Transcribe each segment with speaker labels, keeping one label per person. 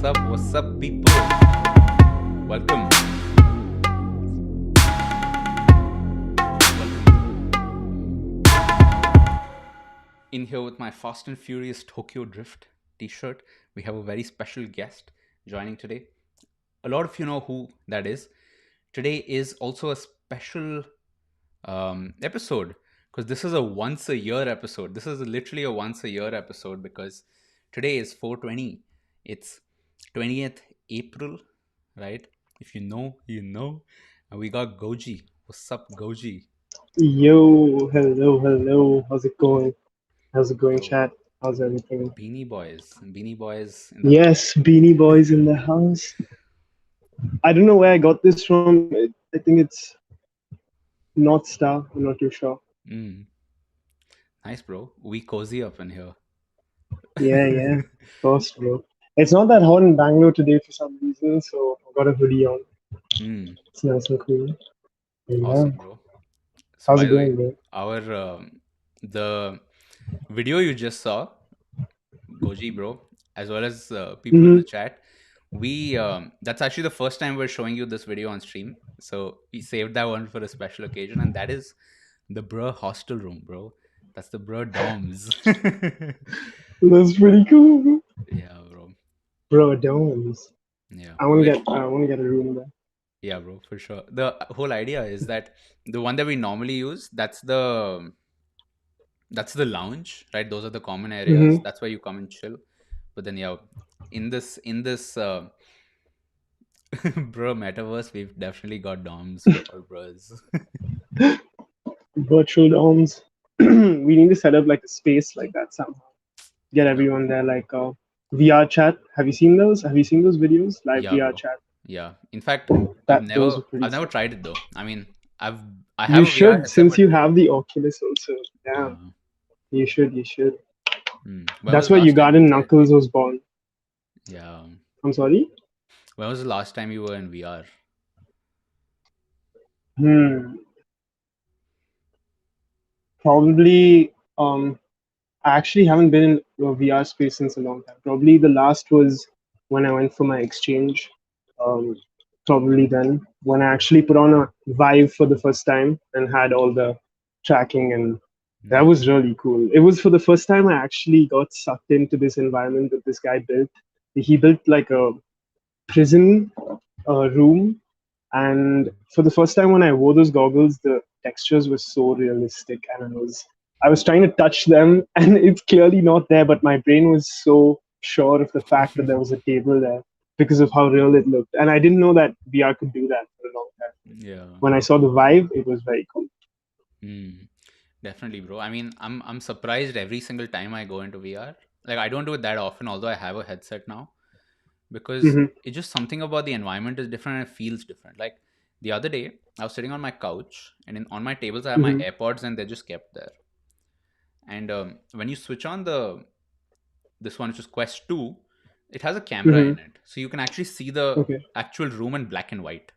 Speaker 1: What's up, people? Welcome. In here with my Fast and Furious Tokyo Drift t-shirt, we have a very special guest joining today. A lot of you know who that is. Today is also a special episode because this is a once a year episode. This is literally a once a year episode because today is 420. It's 20th April, right? If you know, you know. And we got Goji. What's up, Goji?
Speaker 2: Yo, hello. How's it going? How's it going,
Speaker 1: Bro,
Speaker 2: chat? How's everything?
Speaker 1: Beanie Boys in the house.
Speaker 2: Yes, Beanie Boys in the house. I don't know where I got this from. I think it's North Star. I'm not too sure.
Speaker 1: Mm, nice, bro. We cozy up in here.
Speaker 2: Yeah. First, bro. It's not that hot in Bangalore today for some reason, so I got a hoodie on.
Speaker 1: Mm,
Speaker 2: It's nice and cool. Yeah.
Speaker 1: awesome, bro. So,
Speaker 2: How's
Speaker 1: by
Speaker 2: it
Speaker 1: the way,
Speaker 2: going, bro?
Speaker 1: our the video you just saw, Goji, bro, as well as people in
Speaker 2: Mm-hmm.
Speaker 1: the chat, we that's actually the first time we're showing you this video on stream. So we saved that one for a special occasion, and that is the Bruh hostel room, bro. That's the Bruh dorms.
Speaker 2: That's pretty cool, bro.
Speaker 1: Yeah, bro.
Speaker 2: Bro, domes.
Speaker 1: Yeah.
Speaker 2: I want to get a room there.
Speaker 1: Yeah, bro, for sure. The whole idea is that the one that we normally use, that's the lounge, right? Those are the common areas.
Speaker 2: Mm-hmm.
Speaker 1: That's where you come and chill. But then yeah, in this bro metaverse, we've definitely got doms for our bros.
Speaker 2: Virtual domes. We need to set up like a space like that somehow. Get
Speaker 1: Yeah,
Speaker 2: everyone there, like VR chat. Have you seen those? Have you seen those videos? Live
Speaker 1: yeah,
Speaker 2: VR
Speaker 1: bro.
Speaker 2: chat.
Speaker 1: Yeah. In fact,
Speaker 2: That those are pretty
Speaker 1: I've never
Speaker 2: sick.
Speaker 1: tried it though. I mean, I
Speaker 2: You
Speaker 1: have a VR
Speaker 2: should,
Speaker 1: headset,
Speaker 2: since
Speaker 1: but
Speaker 2: you have the Oculus also. Yeah,
Speaker 1: yeah.
Speaker 2: you should. You should.
Speaker 1: When was
Speaker 2: That's
Speaker 1: the
Speaker 2: where
Speaker 1: last time you
Speaker 2: Ugandan
Speaker 1: tried?
Speaker 2: Knuckles was born.
Speaker 1: Yeah.
Speaker 2: I'm sorry.
Speaker 1: When was the last time you were in VR?
Speaker 2: Hmm. Probably. I actually haven't been in a VR space since a long time. Probably the last was when I went for my exchange. Um, Probably then when I actually put on a Vive for the first time and had all the tracking, and that
Speaker 1: Nice.
Speaker 2: was really cool. It was for the first time I actually got sucked into this environment that this guy built. He built like a prison room, and for the first time when I wore those goggles, the textures were so realistic, and I was trying to touch them, and it's clearly not there, but my brain was so sure of the fact that there was a table there because of how real it looked. And I didn't know that VR could do that for a long time.
Speaker 1: Yeah.
Speaker 2: When I saw the Vive, it was very cool.
Speaker 1: Mm, definitely, bro. I mean, I'm surprised every single time I go into VR. Like I don't do it that often, although I have a headset now, because
Speaker 2: Hmm.
Speaker 1: it's just something about the environment is different and it feels different. Like the other day, I was sitting on my couch and on my tables I have my
Speaker 2: Hmm.
Speaker 1: AirPods and they're just kept there. And when you switch on this one, which is Quest 2, it has a camera
Speaker 2: Hmm.
Speaker 1: in it, so you can actually see the
Speaker 2: Okay.
Speaker 1: actual room in black and white.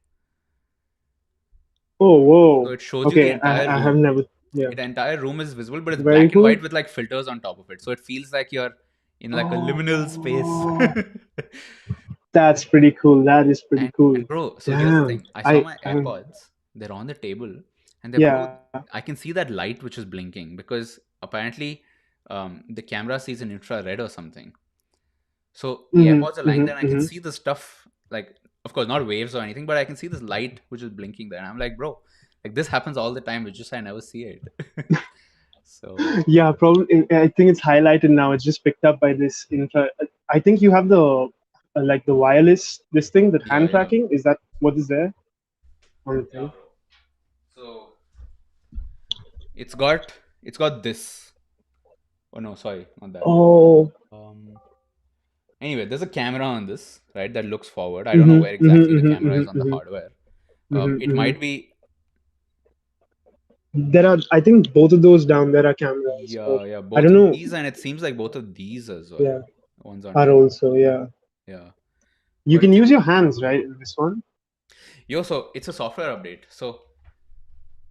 Speaker 2: Oh,
Speaker 1: So
Speaker 2: whoa.
Speaker 1: it shows you the
Speaker 2: Okay,
Speaker 1: entire
Speaker 2: I have
Speaker 1: room.
Speaker 2: never. Yeah.
Speaker 1: The entire room is visible, but it's
Speaker 2: Very
Speaker 1: black and
Speaker 2: cool.
Speaker 1: white with like filters on top of it. So it feels like you're in like a liminal space.
Speaker 2: Oh, that's pretty cool. That is pretty cool.
Speaker 1: And bro, so here's the
Speaker 2: Damn.
Speaker 1: thing. I saw my
Speaker 2: I mean,
Speaker 1: AirPods. They're on the table, and they're bro.
Speaker 2: yeah.
Speaker 1: I can see that light which is blinking because apparently the camera sees an infrared or something. So the
Speaker 2: Hmm.
Speaker 1: AirPods are lying
Speaker 2: Hmm.
Speaker 1: there, and I can
Speaker 2: Hmm.
Speaker 1: see the stuff like, of course, not waves or anything, but I can see this light which is blinking there. And I'm like, bro, like this happens all the time. It's just I never see it. So
Speaker 2: Yeah, probably. I think it's highlighted now. It's just picked up by this infra. I think you have the like the wireless this thing, that
Speaker 1: yeah,
Speaker 2: hand
Speaker 1: yeah,
Speaker 2: tracking. Is that what is there on the
Speaker 1: yeah,
Speaker 2: thing?
Speaker 1: bro. So it's got this. Oh no, sorry, not that.
Speaker 2: Oh.
Speaker 1: Um. Anyway, there's a camera on this, right? That looks forward. I don't know
Speaker 2: Mm-hmm.
Speaker 1: where
Speaker 2: Mm-hmm.
Speaker 1: exactly the
Speaker 2: Mm-hmm.
Speaker 1: camera is on the
Speaker 2: Mm-hmm.
Speaker 1: hardware.
Speaker 2: Mm-hmm.
Speaker 1: It
Speaker 2: Mm-hmm.
Speaker 1: might be.
Speaker 2: There are, I think, both of those down there are cameras, or
Speaker 1: Yeah, yeah.
Speaker 2: I
Speaker 1: Both
Speaker 2: don't
Speaker 1: of
Speaker 2: know.
Speaker 1: these, and it seems like both of these as well.
Speaker 2: Yeah,
Speaker 1: One's on
Speaker 2: are
Speaker 1: top.
Speaker 2: also, yeah.
Speaker 1: Yeah,
Speaker 2: You
Speaker 1: but
Speaker 2: can use your hands, right, in this one?
Speaker 1: so it's a software update. So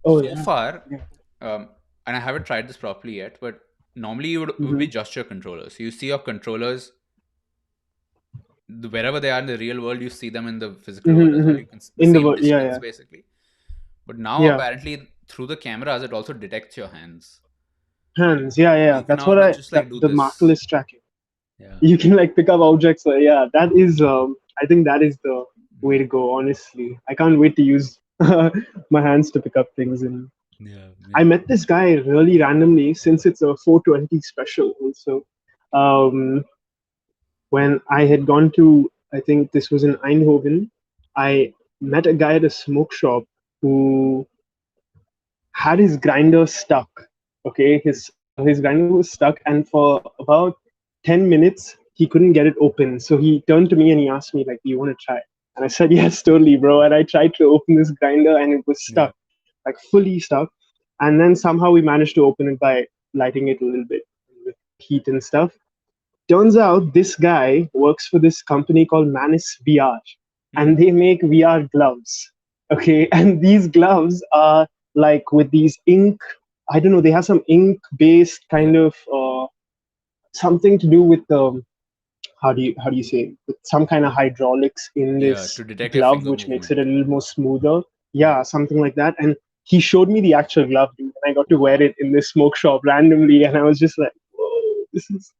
Speaker 2: Oh
Speaker 1: so
Speaker 2: yeah.
Speaker 1: far,
Speaker 2: Yeah.
Speaker 1: um, and I haven't tried this properly yet, but normally it would
Speaker 2: Mm-hmm.
Speaker 1: be just your controllers. So you see your controllers wherever they are in the real world, you see them in the physical world as well.
Speaker 2: Mm-hmm.
Speaker 1: You can the
Speaker 2: In the
Speaker 1: same
Speaker 2: world, yeah,
Speaker 1: distance
Speaker 2: yeah,
Speaker 1: basically. But now
Speaker 2: yeah.
Speaker 1: apparently through the cameras, it also detects your hands.
Speaker 2: Hands, yeah, yeah.
Speaker 1: You can
Speaker 2: That's
Speaker 1: now
Speaker 2: what
Speaker 1: not
Speaker 2: I.
Speaker 1: just
Speaker 2: That
Speaker 1: like do
Speaker 2: the marker
Speaker 1: this.
Speaker 2: is tracking.
Speaker 1: Yeah.
Speaker 2: You can like pick up objects. Yeah, that is. I think that is the way to
Speaker 1: Mm.
Speaker 2: go. Honestly, I can't wait to use my hands to pick up things. And
Speaker 1: Yeah.
Speaker 2: I
Speaker 1: Yeah.
Speaker 2: met this guy really randomly since it's a 420 special. Also, um, when I had gone to, I think this was in Eindhoven, I met a guy at a smoke shop who had his grinder stuck. Okay, his grinder was stuck, and for about 10 minutes he couldn't get it open. So he turned to me and he asked me like, "Do you want to try?" And I said, "Yes, totally, bro." And I tried to open this grinder, and it was
Speaker 1: Yeah.
Speaker 2: stuck, like fully stuck. And then somehow we managed to open it by lighting it a little bit with heat and stuff. Turns out this guy works for this company called Manis VR, and
Speaker 1: Hmm.
Speaker 2: they make VR gloves. Okay, and these gloves are like with these ink. I don't know. They have some ink-based
Speaker 1: Yeah.
Speaker 2: kind of something to do with how do you say, with some kind of hydraulics in
Speaker 1: Yeah.
Speaker 2: this
Speaker 1: To detect your
Speaker 2: glove,
Speaker 1: finger
Speaker 2: which makes it
Speaker 1: movement.
Speaker 2: a little more smoother.
Speaker 1: Yeah.
Speaker 2: Yeah, something like that. And he showed me the actual glove, dude, and I got to wear
Speaker 1: Wow.
Speaker 2: it in this smoke shop randomly, and I was just like, "Whoa, this is."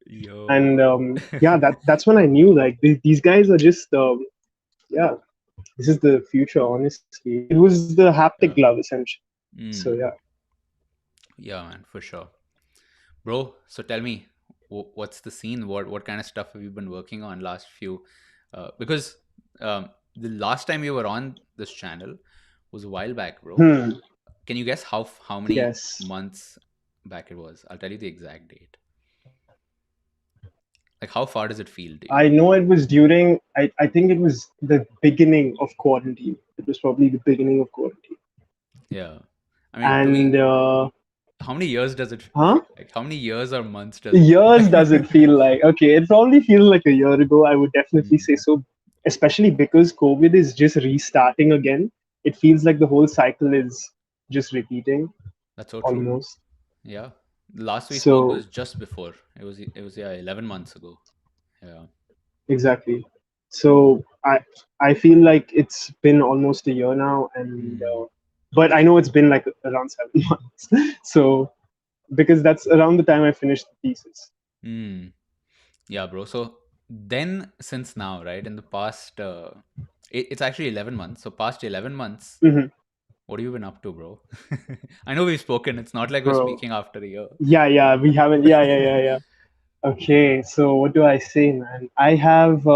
Speaker 2: And
Speaker 1: Yo.
Speaker 2: yeah, that's when I knew like these guys are just yeah, this is the future. Honestly, it was the haptic
Speaker 1: Yeah.
Speaker 2: glove essentially. So yeah.
Speaker 1: Mm. Yeah, man, for sure. Bro, so tell me, what's the scene? What kind of stuff have you been working on last few? Because the last time you were on this channel was a while back, bro.
Speaker 2: Hmm.
Speaker 1: Can you guess how many
Speaker 2: Yes,
Speaker 1: months back it was? I'll tell you the exact date. Like, how far does it feel to you?
Speaker 2: I know it was during. I think it was the beginning of quarantine. It was probably the beginning of quarantine.
Speaker 1: Yeah, I mean, to
Speaker 2: And
Speaker 1: be, how many years does it
Speaker 2: huh?
Speaker 1: feel like? How many years or months does it feel
Speaker 2: Years does it
Speaker 1: like?
Speaker 2: feel like? Okay, it probably feels like a year ago. I would definitely say
Speaker 1: Mm,
Speaker 2: so, especially because COVID is just restarting again. It feels like the whole cycle is just repeating
Speaker 1: that's so true.
Speaker 2: almost.
Speaker 1: Yeah, the last we spoke
Speaker 2: So
Speaker 1: was just before. It was yeah 11 months ago. Yeah.
Speaker 2: exactly. So I feel like it's been almost a year now, and
Speaker 1: Mm,
Speaker 2: but I know it's been like around 7 months. So because that's around the time I finished the thesis.
Speaker 1: mm. Yeah, bro. So then, since now, right, in the past, it's actually 11 months. So past 11 months,
Speaker 2: Hmm.
Speaker 1: what have you been up to, bro? I know we've spoken. It's not like we're
Speaker 2: Bro,
Speaker 1: speaking after a year.
Speaker 2: yeah, yeah, we haven't. Yeah, yeah, yeah, yeah. Okay, so what do I say, man? I have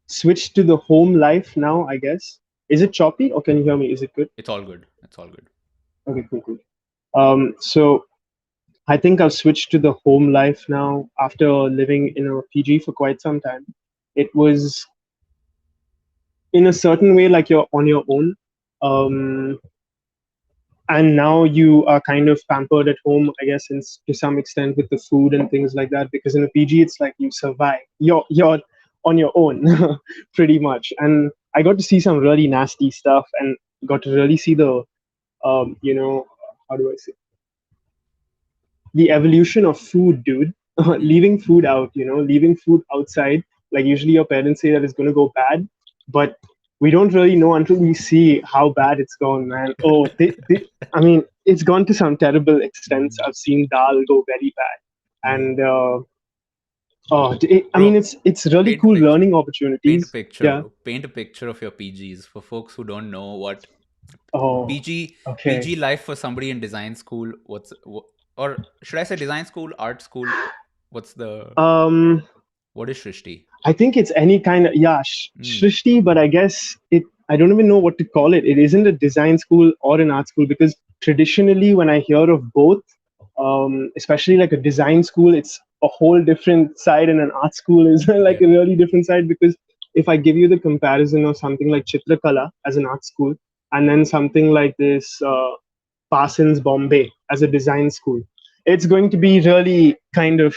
Speaker 2: switched to the home life now, I guess. Is it choppy or can you hear me? Is it good?
Speaker 1: It's all good. It's all good.
Speaker 2: Okay, cool, cool. So I think I've switched to the home life now after living in a PG for quite some time. It was in a certain way like you're on your own. Um, and now you are kind of pampered at home, I guess, to some extent with the food and things like that. Because in a PG, it's like you survive. You're on your own, pretty much. And I got to see some really nasty stuff, and got to really see the you know, how do I say, the evolution of food, dude.
Speaker 1: Mm,
Speaker 2: Leaving food out, leaving food outside. Like usually your parents say that it's going to go bad, but we don't really know until we see how bad it's gone, man. Oh, I mean, it's gone to some terrible extents.
Speaker 1: mm,
Speaker 2: I've seen dal go very bad,
Speaker 1: yeah.
Speaker 2: and I mean,
Speaker 1: Bro,
Speaker 2: it's really
Speaker 1: paint a
Speaker 2: cool
Speaker 1: picture.
Speaker 2: learning
Speaker 1: Paint a
Speaker 2: opportunities.
Speaker 1: picture,
Speaker 2: Yeah.
Speaker 1: bro. Paint a picture of your PGs for folks who don't know what
Speaker 2: Oh,
Speaker 1: PG
Speaker 2: okay.
Speaker 1: PG life for somebody in design school. Or should I say design school, art school? What's the
Speaker 2: Um,
Speaker 1: what is Shrishti?
Speaker 2: I think it's any kind of, yeah,
Speaker 1: Mm,
Speaker 2: Shrishti, but I guess I don't even know what to call it. It isn't a design school or an art school because traditionally, when I hear of both, especially like a design school, it's a whole different side, and an art school is like
Speaker 1: yeah.
Speaker 2: a really different side. Because if I give you the comparison of something like Chitrakala as an art school, and then something like this Parsons Bombay as a design school, it's going to be really kind of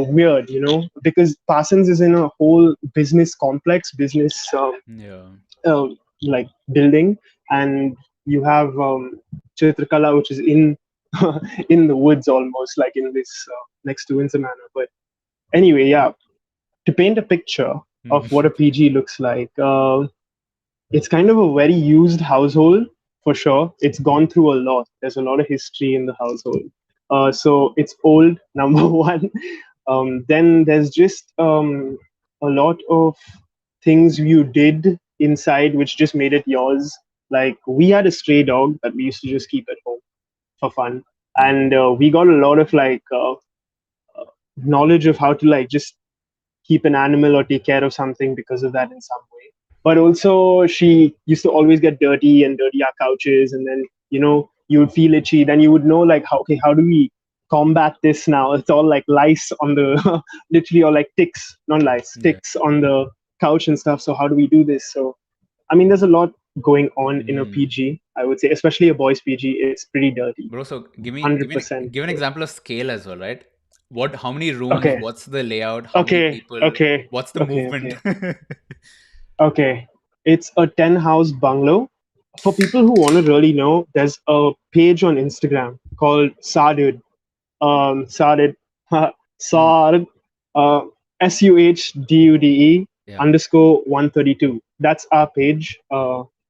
Speaker 2: weird, because Parsons is in a whole business complex, business
Speaker 1: Yeah.
Speaker 2: uh, like building, and you have Chitrakala, which is in in the woods almost, like in this next to Windsor Manor. But anyway, yeah, to paint a picture of what a
Speaker 1: Mm.
Speaker 2: PG looks like, it's kind of a very used household for sure. It's gone through a lot. There's a lot of history in the household. So it's old, number one. Then there's just a lot of things you did inside which just made it yours. Like we had a stray dog that we used to just keep at home for fun,
Speaker 1: Yeah.
Speaker 2: and we got a lot of knowledge of how to like just keep an animal or take care of something because of that in some way. But also, she used to always get dirty and dirty our couches, and then you would feel itchy. Then you would know like how do we combat this now? It's all like lice on the literally, or like ticks, not lice,
Speaker 1: Yeah.
Speaker 2: ticks on the couch and stuff. So how do we do this? So I mean, there's a lot going on in a
Speaker 1: Mm.
Speaker 2: PG. I would say, especially a boys' PG. It's pretty dirty,
Speaker 1: Bro, so give me give me
Speaker 2: 100%.
Speaker 1: give an example of scale as well, right? How many rooms,
Speaker 2: Okay,
Speaker 1: what's the layout, how many
Speaker 2: okay,
Speaker 1: people,
Speaker 2: okay,
Speaker 1: what's the
Speaker 2: okay,
Speaker 1: movement?
Speaker 2: okay. Okay, it's a 10 house bungalow. For people who want to really know, there's a page on Instagram called Sardud. Sardud,
Speaker 1: Mm.
Speaker 2: Sard, uh, SUHDUDE
Speaker 1: Yeah.
Speaker 2: underscore 132. That's our page.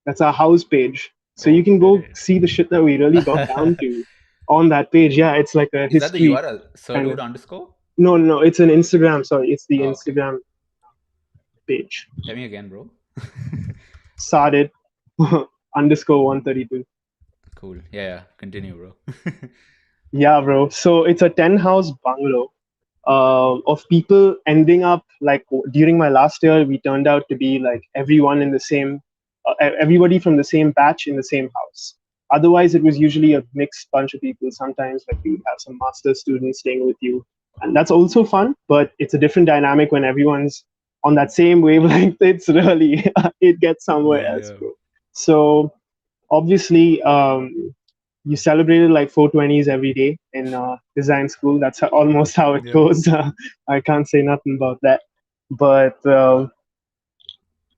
Speaker 2: That's our house page. So you can go
Speaker 1: Okay.
Speaker 2: see the shit that we really got down to on that page. Yeah, it's like a
Speaker 1: Is that the
Speaker 2: history
Speaker 1: URL?
Speaker 2: kind
Speaker 1: Sirdude
Speaker 2: of.
Speaker 1: underscore?
Speaker 2: No, no, it's an Instagram. Sorry, it's the
Speaker 1: Oh, okay.
Speaker 2: Instagram page.
Speaker 1: Tell me again, bro.
Speaker 2: Sardud underscore 132.
Speaker 1: Cool. Yeah, yeah. Continue, bro.
Speaker 2: Yeah, bro. So it's a 10 house bungalow of people ending up like during my last year, we turned out to be like everyone in the same, everybody from the same batch in the same house. Otherwise, it was usually a mixed bunch of people. Sometimes, like you would have some master students staying with you, and that's also fun. But it's a different dynamic when everyone's on that same wavelength. It's really it gets somewhere
Speaker 1: Yeah,
Speaker 2: else,
Speaker 1: yeah.
Speaker 2: bro. So obviously, you celebrated like 420s every day in design school. That's almost how it
Speaker 1: Yeah.
Speaker 2: goes. I can't say nothing about that. But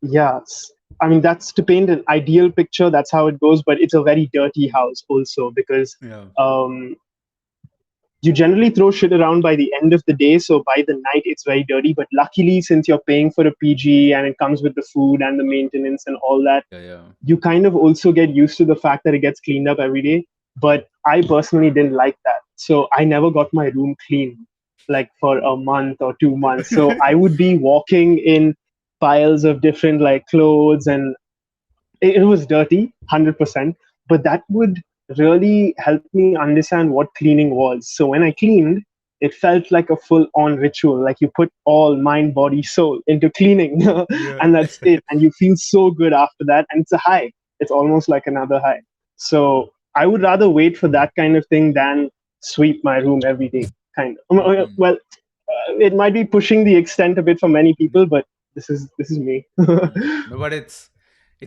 Speaker 2: yeah, I mean, that's to paint an ideal picture. That's how it goes. But it's a very dirty house also because
Speaker 1: Yeah.
Speaker 2: um, you generally throw shit around by the end of the day. So by the night, it's very dirty. But luckily, since you're paying for a PG and it comes with the food and the maintenance and all that,
Speaker 1: Yeah, yeah.
Speaker 2: you kind of also get used to the fact that it gets cleaned up every day. But I personally didn't like that. So I never got my room clean like for a month or 2 months. So I would be walking in piles of different like clothes, and it was dirty 100%, but that would really help me understand what cleaning was. So when I cleaned, it felt like a full on ritual, like you put all mind, body, soul into cleaning
Speaker 1: Yeah.
Speaker 2: and that's it, and you feel so good after that, and it's a high. It's almost like another high. So I would rather wait for that kind of thing than sweep my room every day, kind of.
Speaker 1: Mm.
Speaker 2: Well, it might be pushing the extent a bit for many people, but this is me.
Speaker 1: No, but it's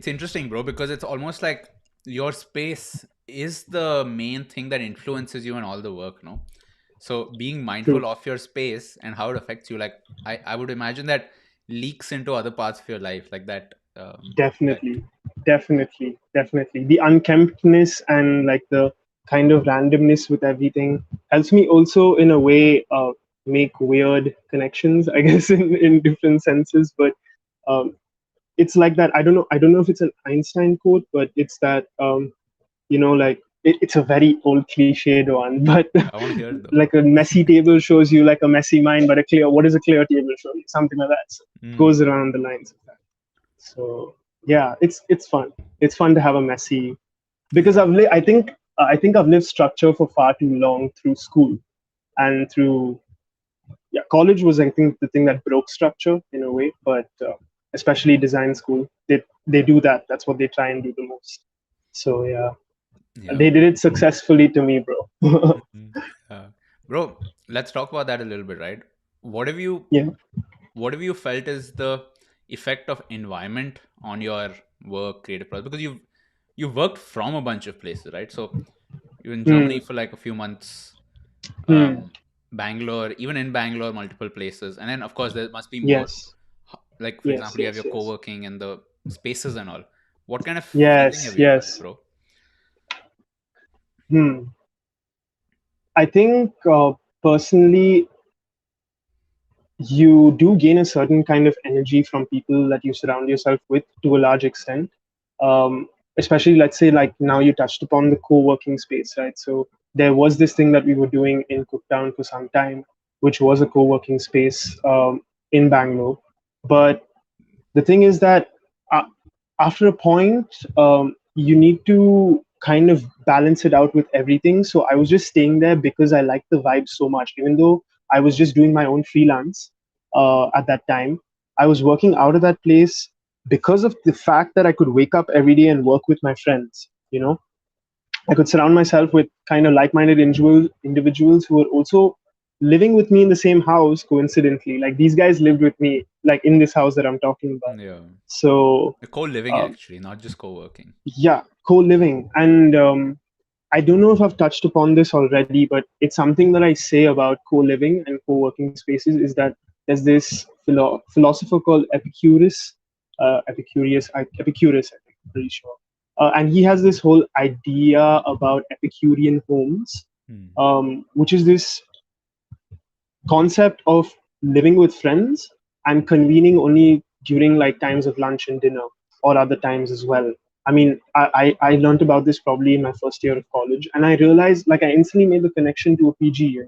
Speaker 1: interesting, bro, because it's almost like your space is the main thing that influences you in all the work, no? So being
Speaker 2: True.
Speaker 1: mindful of your space and how it affects you, like I would imagine that leaks into other parts of your life, like that. That.
Speaker 2: Definitely, definitely. The unkemptness and like the kind of randomness with everything helps me also in a way make weird connections, I guess, in different senses. But um, it's like that. I don't know if it's an Einstein quote, but it's that like it's a very old cliched one, but
Speaker 1: I want to hear it though.
Speaker 2: like a messy table shows you like a messy mind, but a clear what does a clear table show you? Something like that. So it
Speaker 1: Mm.
Speaker 2: goes around the lines of that. So yeah, it's fun. It's fun to have a messy because
Speaker 1: Yeah.
Speaker 2: I think I've lived structure for far too long through school and through college was I think the thing that broke structure in a way, but especially design school they do that. That's what they try and do the most. So yeah,
Speaker 1: Yeah.
Speaker 2: they did it successfully to me, bro.
Speaker 1: Mhm. Yeah. Bro, let's talk about that a little bit, right? What have you
Speaker 2: Yeah.
Speaker 1: what have you felt is the effect of environment on your work, creative process? Because you've worked from a bunch of places, right? So you're in
Speaker 2: Hmm.
Speaker 1: Germany for like a few months,
Speaker 2: Hmm.
Speaker 1: Bangalore, even in Bangalore, multiple places, and then of course there must be more.
Speaker 2: Yes.
Speaker 1: Like for
Speaker 2: Yes.
Speaker 1: example, you have
Speaker 2: Yes.
Speaker 1: your
Speaker 2: Yes.
Speaker 1: co-working and the spaces and all. What kind of feeling
Speaker 2: Yes.
Speaker 1: have you felt,
Speaker 2: Yes.
Speaker 1: bro?
Speaker 2: Hmm. I think personally, you do gain a certain kind of energy from people that you surround yourself with to a large extent. Um, Especially, let's say, like now you touched upon the co-working space, right? So there was this thing that we were doing in Cooktown for some time, which was a co-working space in Bangalore. But the thing is that uh, after a point, you need to kind of balance it out with everything. So I was just staying there because I liked the vibe so much, even though I was just doing my own freelance at that time. I was working out of that place because of the fact that I could wake up every day and work with my friends. I could surround myself with kind of like-minded individuals who were also living with me in the same house. Coincidentally, like these guys lived with me, like in this house that I'm talking about.
Speaker 1: Yeah.
Speaker 2: So
Speaker 1: Co-living,
Speaker 2: um,
Speaker 1: actually, not just co-working.
Speaker 2: yeah, co-living, and I don't know if I've touched upon this already, but it's something that I say about co-living and co-working spaces is that there's this philosopher called Epicurus, I think, I'm pretty sure. And he has this whole idea about Epicurean homes,
Speaker 1: Hmm.
Speaker 2: which is this concept of living with friends and convening only during like times of lunch and dinner or other times as well. I mean, I learned about this probably in my first year of college, and I realized like I instantly made the connection to a PG.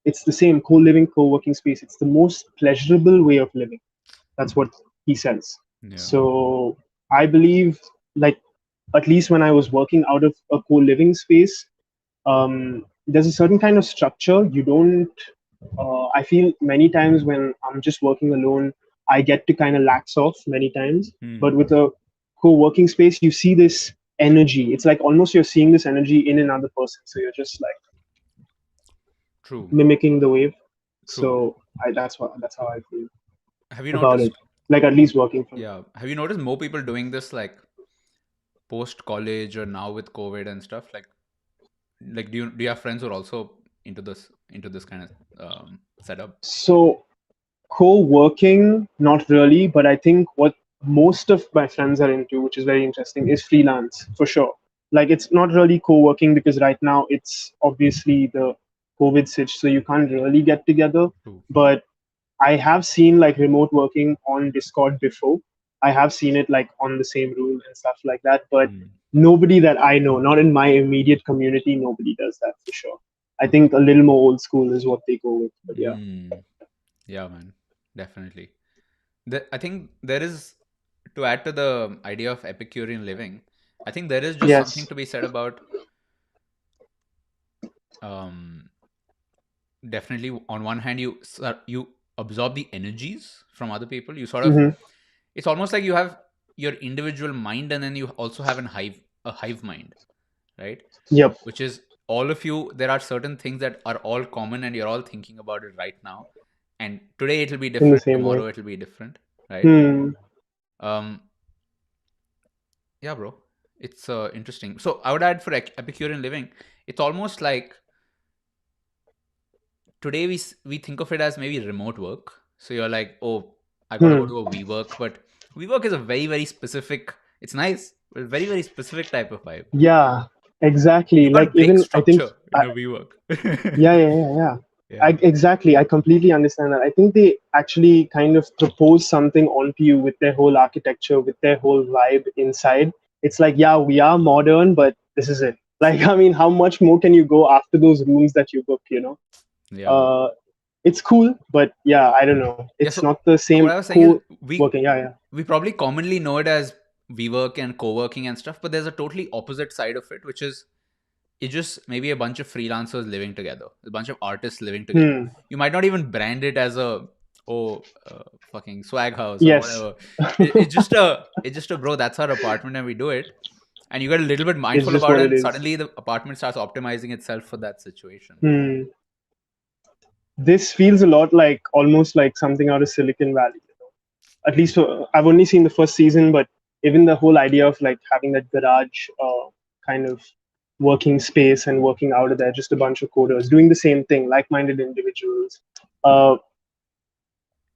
Speaker 2: It's the same co-living, co-working space. It's the most pleasurable way of living. That's what he says.
Speaker 1: Yeah.
Speaker 2: So I believe, like, at least when I was working out of a co-living space, there's a certain kind of structure. You don't. I feel many times when I'm just working alone, I get to kind of lax off many times.
Speaker 1: Hmm.
Speaker 2: But with a co-working space, you see this energy. It's like almost you're seeing this energy in another person. So you're just like
Speaker 1: True.
Speaker 2: mimicking the wave.
Speaker 1: True.
Speaker 2: So that's how I feel
Speaker 1: Have you
Speaker 2: about it.
Speaker 1: noticed?
Speaker 2: Like at least working from
Speaker 1: Yeah. Have you noticed more people doing this like post college or now with COVID and stuff? Like do you have friends who are also into this kind of setup?
Speaker 2: so co-working, not really, but I think what most of my friends are into, which is very interesting, is freelance for sure. Like it's not really co-working because right now it's obviously the COVID sitch, so you can't really get together.
Speaker 1: True.
Speaker 2: But I have seen like remote working on Discord before. I have seen it like on the same room and stuff like that. But
Speaker 1: Hmm.
Speaker 2: nobody that I know, not in my immediate community, nobody does that for sure. I think a little more old school is what they go with. But yeah.
Speaker 1: Hmm. Yeah, man. Definitely. I think there is, to add to the idea of Epicurean living, I think there is just something
Speaker 2: Yes.
Speaker 1: to be said about um, definitely on one hand you absorb the energies from other people. You sort of,
Speaker 2: Hmm.
Speaker 1: it's almost like you have your individual mind and then you also have a hive mind, right?
Speaker 2: Yep.
Speaker 1: Which is all of you. There are certain things that are all common and you're all thinking about it right now, and today it'll be
Speaker 2: In the
Speaker 1: different,
Speaker 2: same way.
Speaker 1: tomorrow it'll be different, right?
Speaker 2: Hmm.
Speaker 1: um yeah, bro, it's interesting. So I would add for Epicurean living, it's almost like today we think of it as maybe remote work. So you're like, oh, I gotta go
Speaker 2: Hmm.
Speaker 1: to a WeWork, but WeWork is a very very specific. It's nice, but a very very specific type of vibe.
Speaker 2: Yeah.
Speaker 1: You
Speaker 2: Exactly. Like
Speaker 1: can't break
Speaker 2: even I think.
Speaker 1: structure in a WeWork.
Speaker 2: Yeah. Yeah. Yeah. Yeah.
Speaker 1: Yeah.
Speaker 2: Exactly. I completely understand that. I think they actually kind of propose something onto you with their whole architecture, with their whole vibe inside. It's like, yeah, we are modern, but this is it. Like, I mean, how much more can you go after those rooms that you booked?
Speaker 1: Yeah.
Speaker 2: Uh, it's cool, but yeah, I don't know.
Speaker 1: Yeah.
Speaker 2: It's
Speaker 1: So
Speaker 2: not the
Speaker 1: so
Speaker 2: same
Speaker 1: what I was saying is
Speaker 2: co-working. Yeah. Yeah.
Speaker 1: we probably commonly know it as WeWork and co-working and stuff, but there's a totally opposite side of it, which is it's just maybe a bunch of freelancers living together, a bunch of artists living together.
Speaker 2: Hmm.
Speaker 1: You might not even brand it as a fucking swag house or
Speaker 2: Yes.
Speaker 1: whatever. It's just a bro. That's our apartment and we do it. And you get a little bit
Speaker 2: It's
Speaker 1: mindful
Speaker 2: just
Speaker 1: about
Speaker 2: what
Speaker 1: it,
Speaker 2: it
Speaker 1: and
Speaker 2: is.
Speaker 1: suddenly the apartment starts optimizing itself for that situation.
Speaker 2: Hmm. This feels a lot like almost like something out of Silicon Valley. At least I've only seen the first season, but even the whole idea of like having that garage kind of working space and working out of there, just a bunch of coders doing the same thing, like-minded individuals. Uh,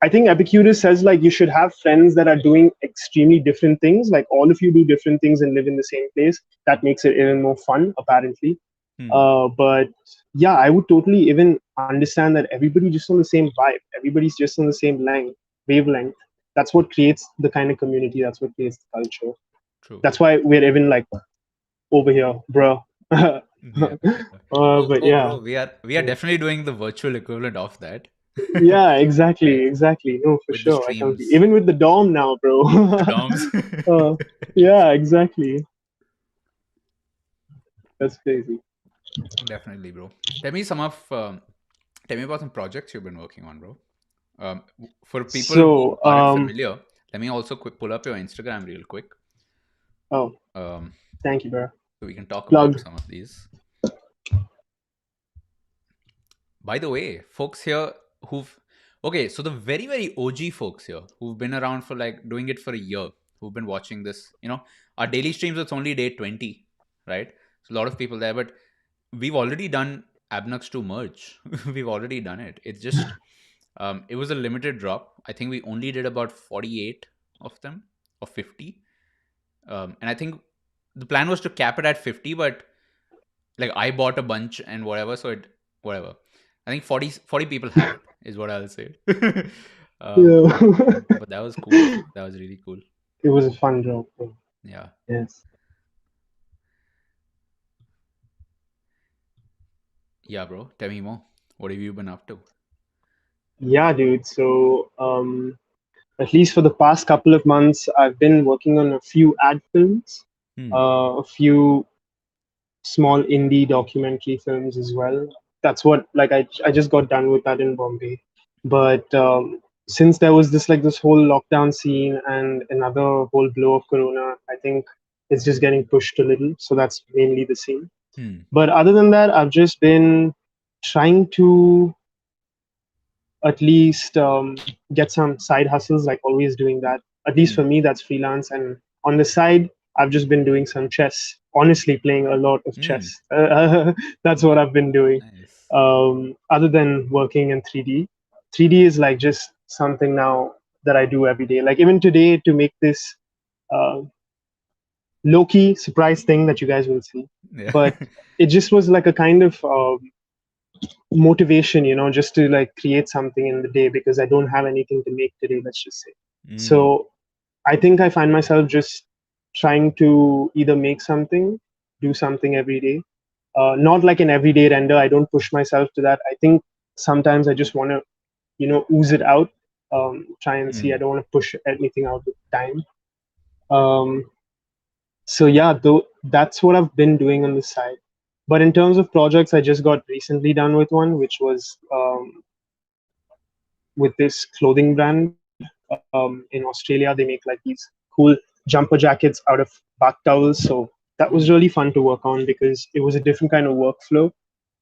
Speaker 2: I think Epicurus says like you should have friends that are doing extremely different things. Like all of you do different things and live in the same place. That makes it even more fun, apparently. But yeah, I would totally even understand that everybody just on the same vibe, everybody's just on the same wavelength. That's what creates the kind of community. That's what creates the culture.
Speaker 1: True.
Speaker 2: That's why we're even like over here, bro.
Speaker 1: Yeah.
Speaker 2: But
Speaker 1: Oh,
Speaker 2: yeah,
Speaker 1: bro, we are definitely doing the virtual equivalent of that.
Speaker 2: yeah, exactly,
Speaker 1: Right.
Speaker 2: exactly. No, for
Speaker 1: With the
Speaker 2: sure. I can be
Speaker 1: streams,
Speaker 2: even with the dorm now, bro.
Speaker 1: the DOMs.
Speaker 2: uh, yeah, exactly. That's crazy.
Speaker 1: Definitely, bro. Tell me some of tell me about some projects you've been working on, bro. For people who
Speaker 2: So,
Speaker 1: aren't familiar, let me also pull up your Instagram real quick,
Speaker 2: oh,
Speaker 1: um,
Speaker 2: thank you, bro.
Speaker 1: so we can talk about
Speaker 2: Plug.
Speaker 1: some of these. By the way, folks here who've okay, so the very very OG folks here who've been around for like doing it for a year, who've been watching this, our daily streams. It's only day 20, right? So a lot of people there, but we've already done Abnux to merge. We've already done it. It's just it was a limited drop. I think we only did about 48 of them or 50. And I think the plan was to cap it at 50, but like I bought a bunch and whatever, so it whatever. I think 40 people have it is what I'll say. um,
Speaker 2: Yeah.
Speaker 1: but that was cool. That was really cool.
Speaker 2: It was a fun job, bro.
Speaker 1: Yeah.
Speaker 2: Yes.
Speaker 1: Yeah, bro. Tell me more. What have you been up to?
Speaker 2: Yeah, dude. So, at least for the past couple of months, I've been working on a few ad films,
Speaker 1: Hmm.
Speaker 2: a few small indie documentary films as well. That's what like I just got done with that in Bombay. But since there was this whole lockdown scene and another whole blow of Corona, I think it's just getting pushed a little. So that's mainly the scene.
Speaker 1: Hmm.
Speaker 2: But other than that, I've just been trying to at least get some side hustles, like always doing that. At least
Speaker 1: Hmm.
Speaker 2: for me, that's freelance. And on the side, I've just been doing some chess, honestly, playing a lot of chess.
Speaker 1: Hmm.
Speaker 2: That's what I've been doing.
Speaker 1: Nice.
Speaker 2: Other than working in 3D, 3D is like just something now that I do every day. Like even today, to make this uh, low key surprise thing that you guys will see.
Speaker 1: Yeah.
Speaker 2: But it just was like a kind of motivation, just to like create something in the day because I don't have anything to make today, let's just say.
Speaker 1: Hmm.
Speaker 2: So I think I find myself just trying to either make something, do something every day. Not like an everyday render. I don't push myself to that. I think sometimes I just want to, ooze it out. Try and see. I
Speaker 1: Hmm.
Speaker 2: don't want to push anything out with time. Um, so yeah, though that's what I've been doing on the side. But in terms of projects, I just got recently done with one, which was with this clothing brand in Australia. They make like these cool jumper jackets out of bath towels. So that was
Speaker 1: Hmm.
Speaker 2: really fun to work on because it was a different kind of workflow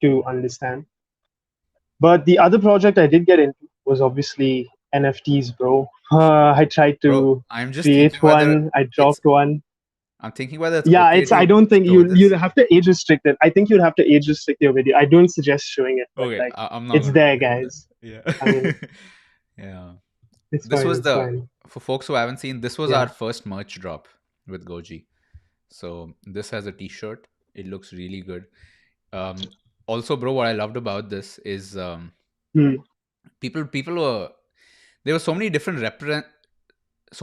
Speaker 2: to understand. But the other project I did get into was obviously NFTs, bro. I tried
Speaker 1: Bro,
Speaker 2: to
Speaker 1: I'm just thinking
Speaker 2: create
Speaker 1: whether
Speaker 2: one, I
Speaker 1: it's
Speaker 2: dropped one.
Speaker 1: I'm thinking whether it's
Speaker 2: Yeah,
Speaker 1: okay
Speaker 2: it's. I
Speaker 1: to
Speaker 2: don't think
Speaker 1: show
Speaker 2: you'd
Speaker 1: this.
Speaker 2: have to age restrict it. I think you'd have to age restrict your video. I don't suggest showing it, but
Speaker 1: Okay,
Speaker 2: like
Speaker 1: I'm not
Speaker 2: it's
Speaker 1: gonna do
Speaker 2: there,
Speaker 1: it then.
Speaker 2: guys. I
Speaker 1: Yeah.
Speaker 2: mean,
Speaker 1: Yeah.
Speaker 2: it's
Speaker 1: This
Speaker 2: fine.
Speaker 1: was
Speaker 2: It's
Speaker 1: the
Speaker 2: fine.
Speaker 1: for folks who haven't seen, this was
Speaker 2: Yeah.
Speaker 1: our first merch drop with Goji. So this has a t-shirt. It looks really good. Um Also, bro, what I loved about this is
Speaker 2: Hmm.
Speaker 1: people were there were so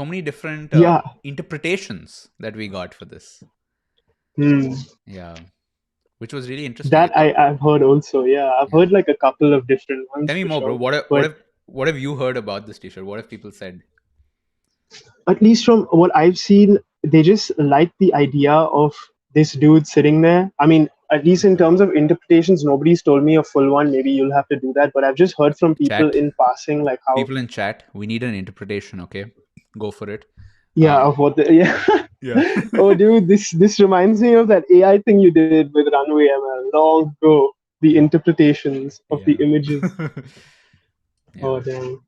Speaker 1: many different
Speaker 2: Yeah.
Speaker 1: interpretations that we got for this.
Speaker 2: Hmm.
Speaker 1: Yeah, which was really interesting.
Speaker 2: That I've heard also. Yeah, I've
Speaker 1: Yeah.
Speaker 2: heard like a couple of different ones
Speaker 1: Tell me
Speaker 2: for
Speaker 1: more, bro.
Speaker 2: sure.
Speaker 1: What have, what
Speaker 2: But
Speaker 1: have what have you heard about this t-shirt? What have people said?
Speaker 2: at least from what I've seen, they just like the idea of this dude sitting there. I mean, at least in terms of interpretations, nobody's told me a full one. Maybe you'll have to do that. But I've just heard from people
Speaker 1: Chat,
Speaker 2: in passing, like how,
Speaker 1: people in chat, we need an interpretation. Okay, go for it.
Speaker 2: yeah,
Speaker 1: Um,
Speaker 2: of what the, yeah.
Speaker 1: yeah,
Speaker 2: Oh, dude, this reminds me of that AI thing you did with Runway ML long ago. The interpretations of the
Speaker 1: yeah,
Speaker 2: images.
Speaker 1: yeah,
Speaker 2: Oh, damn.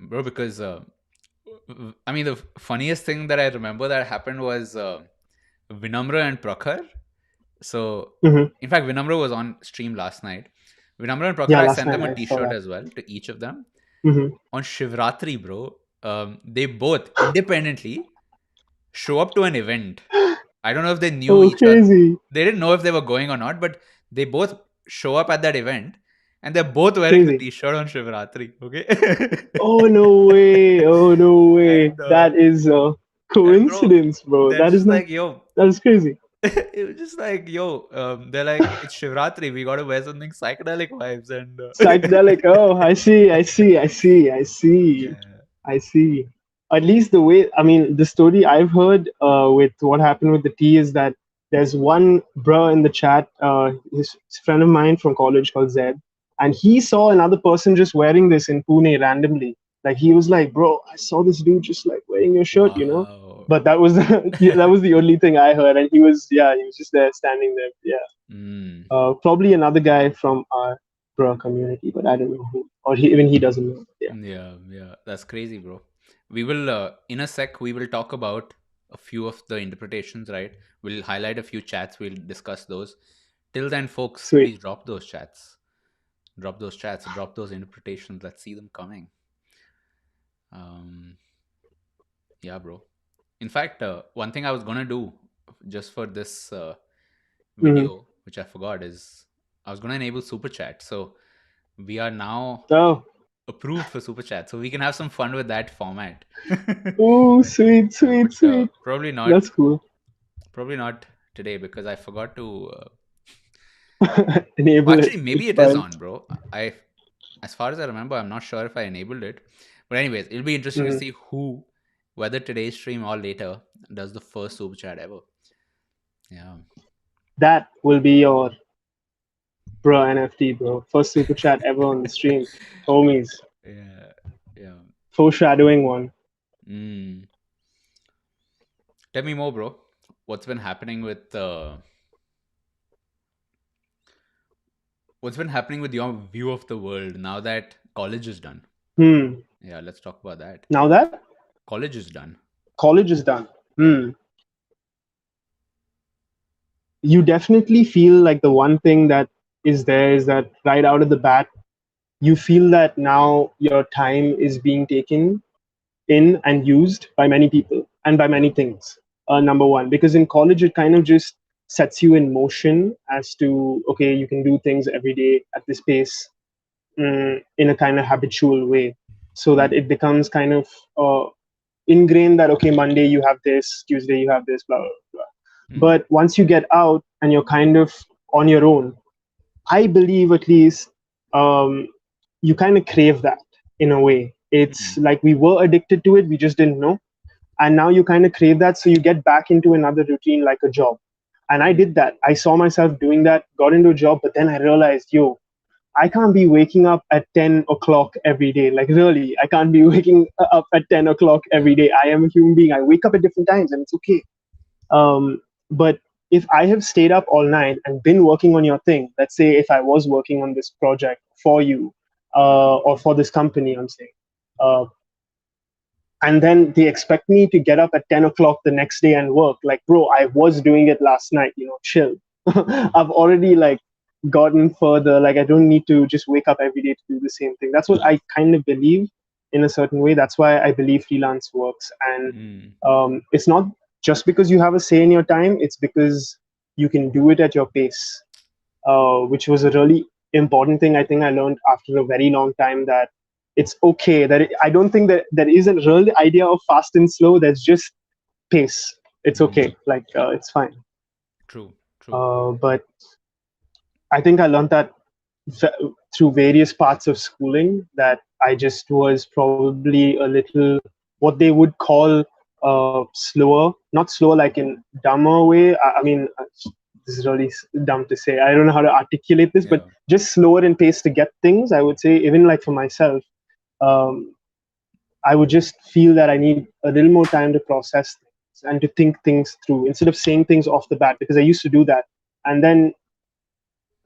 Speaker 1: bro. Because I mean, the funniest thing that I remember that happened was Vinamra and Prakhar. So,
Speaker 2: Hmm.
Speaker 1: in fact, Vinamra was on stream last night. Vinamra and Prakhar,
Speaker 2: Yeah,
Speaker 1: I
Speaker 2: last
Speaker 1: sent
Speaker 2: night
Speaker 1: them a
Speaker 2: I saw
Speaker 1: T-shirt
Speaker 2: that.
Speaker 1: as well to each of them
Speaker 2: Hmm.
Speaker 1: on Shivratri, bro. They both independently show up to an event. I don't know if they knew
Speaker 2: Oh,
Speaker 1: each other.
Speaker 2: crazy.
Speaker 1: They didn't know if they were going or not, but they both show up at that event, and they're both wearing the
Speaker 2: Crazy.
Speaker 1: T-shirt on Shivratri. Okay,
Speaker 2: Oh, no way. Oh, no way.
Speaker 1: and
Speaker 2: That is a
Speaker 1: bro,
Speaker 2: coincidence, bro.
Speaker 1: they're
Speaker 2: That is
Speaker 1: just
Speaker 2: not,
Speaker 1: like, yo,
Speaker 2: that is crazy.
Speaker 1: it was just like, yo, they're like, it's Shivratri, we gotta wear something psychedelic vibes, and
Speaker 2: Psychedelic. Oh, I see. I see. I see. I see.
Speaker 1: yeah,
Speaker 2: I see. At least the way, I mean, the story I've heard with what happened with the tea is that there's one bruh in the chat, his friend of mine from college called Zed, and he saw another person just wearing this in Pune randomly. Like he was like, "Bro, I saw this dude just like wearing your shirt, you know."
Speaker 1: wow.
Speaker 2: But that was yeah, that was the only thing I heard, and he was yeah, he was just there standing there. Yeah,
Speaker 1: Mm.
Speaker 2: probably another guy from our bruh community, but I don't know who, or even he doesn't know. Yeah,
Speaker 1: Yeah, yeah, that's crazy, bro. We will, in a sec, we will talk about a few of the interpretations, right? We'll highlight a few chats, we'll discuss those. Till then, folks,
Speaker 2: sweet.
Speaker 1: please drop those chats. Drop those chats, drop those interpretations. Let's see them coming. Um, yeah, bro. In fact, one thing I was gonna do just for this
Speaker 2: Mm-hmm.
Speaker 1: video, which I forgot, is I was gonna enable super chat. So we are now
Speaker 2: Oh,
Speaker 1: approved for super chat, so we can have some fun with that format.
Speaker 2: oh, sweet, sweet,
Speaker 1: But
Speaker 2: sweet.
Speaker 1: probably not.
Speaker 2: That's cool.
Speaker 1: Probably not today because I forgot to.
Speaker 2: Enable it.
Speaker 1: Actually, maybe
Speaker 2: It's
Speaker 1: it is
Speaker 2: fine.
Speaker 1: on, bro. As far as I remember, I'm not sure if I enabled it. But anyways, it'll be interesting to
Speaker 2: Mhm.
Speaker 1: see whether today's stream or later, does the first super chat ever. Yeah,
Speaker 2: That will be your bro NFT, bro. First super chat ever on the stream. Homies.
Speaker 1: yeah, yeah.
Speaker 2: Foreshadowing one.
Speaker 1: Mm. Tell me more, bro. What's been happening with what's been happening with your view of the world now that college is done?
Speaker 2: Hmm.
Speaker 1: Yeah, let's talk about that.
Speaker 2: Now that
Speaker 1: College is done.
Speaker 2: college is done.
Speaker 1: Yeah.
Speaker 2: Hmm. You definitely feel like the one thing that is there is that right out of the bat, you feel that now your time is being taken in and used by many people and by many
Speaker 1: Yeah.
Speaker 2: things. Number one, because in college it kind of just sets you in motion as to okay, you can do things every day at this pace, in a kind of habitual way, so that
Speaker 1: Mm.
Speaker 2: it becomes kind of ingrained that okay, Monday you have this, Tuesday you have this, blah blah blah.
Speaker 1: Mm.
Speaker 2: But once you get out and you're kind of on your own, I believe at least you kind of crave that in a way. It's
Speaker 1: Mm.
Speaker 2: like we were addicted to it, we just didn't know, and now you kind of crave that, so you get back into another routine like a job. And I
Speaker 1: Mm.
Speaker 2: did that. I saw myself doing that, got into a job, but then I realized, yo, I can't be waking up at 10 o'clock every day. Like, really, I can't be waking up at 10 o'clock every
Speaker 1: Yeah.
Speaker 2: day. I am a human being. I wake up at different times and it's okay. But if I have stayed up all night and been working on your thing, let's say if I was working on this project for you, or for this company, I'm saying, uh, and then they expect me to get up at 10 o'clock the next day and work, like, bro, I was doing it last night, chill. I've already like gotten further, like I don't need to just wake up every day to do the same thing. That's what I kind of believe in a certain way. That's why I believe freelance works. And
Speaker 1: Mm.
Speaker 2: it's not just because you have a say in your time, it's because you can do it at your pace, which was a really important thing I think I learned after a very long time, that it's okay that I don't think that there is a real idea of fast and slow. There's just pace. It's
Speaker 1: Mm.
Speaker 2: okay. Like it's fine.
Speaker 1: True. True.
Speaker 2: But I think I learned that through various parts of schooling, that I just was probably a little what they would call slower, not slower like in dumber way. I mean, this is really dumb to say. I don't know how to articulate this, but
Speaker 1: Yeah.
Speaker 2: just slower in pace to get things. I would say, even like for myself, um, I would just feel that I need a little more time to process things and to think things through instead of saying things off the bat, because I used to do that. And then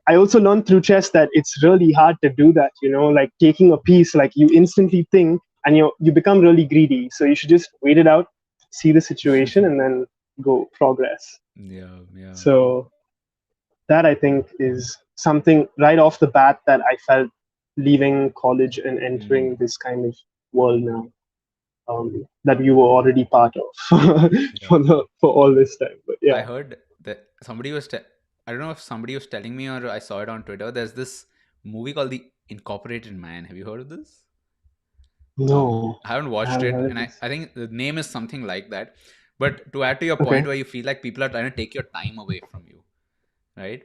Speaker 2: I also learned through chess that it's really hard to do that, like taking a piece, like you instantly think and you become really greedy. So you should just wait it out, see the situation, and then go progress.
Speaker 1: Yeah. Yeah.
Speaker 2: So that I think is something right off the bat that I felt leaving college and entering
Speaker 1: Mm.
Speaker 2: this kind of world now. that you were already part of
Speaker 1: Yeah.
Speaker 2: for all this time. But
Speaker 1: I
Speaker 2: yeah,
Speaker 1: heard that somebody was. I don't know if somebody was telling me or I saw it on Twitter. There's this movie called The Incorporated Man. Have you heard of this?
Speaker 2: no,
Speaker 1: I haven't
Speaker 2: I
Speaker 1: watched
Speaker 2: haven't
Speaker 1: it,
Speaker 2: heard of
Speaker 1: and
Speaker 2: this.
Speaker 1: I think the name is something like that. But to add to your point,
Speaker 2: Okay.
Speaker 1: where you feel like people are trying to take your time away from you, right?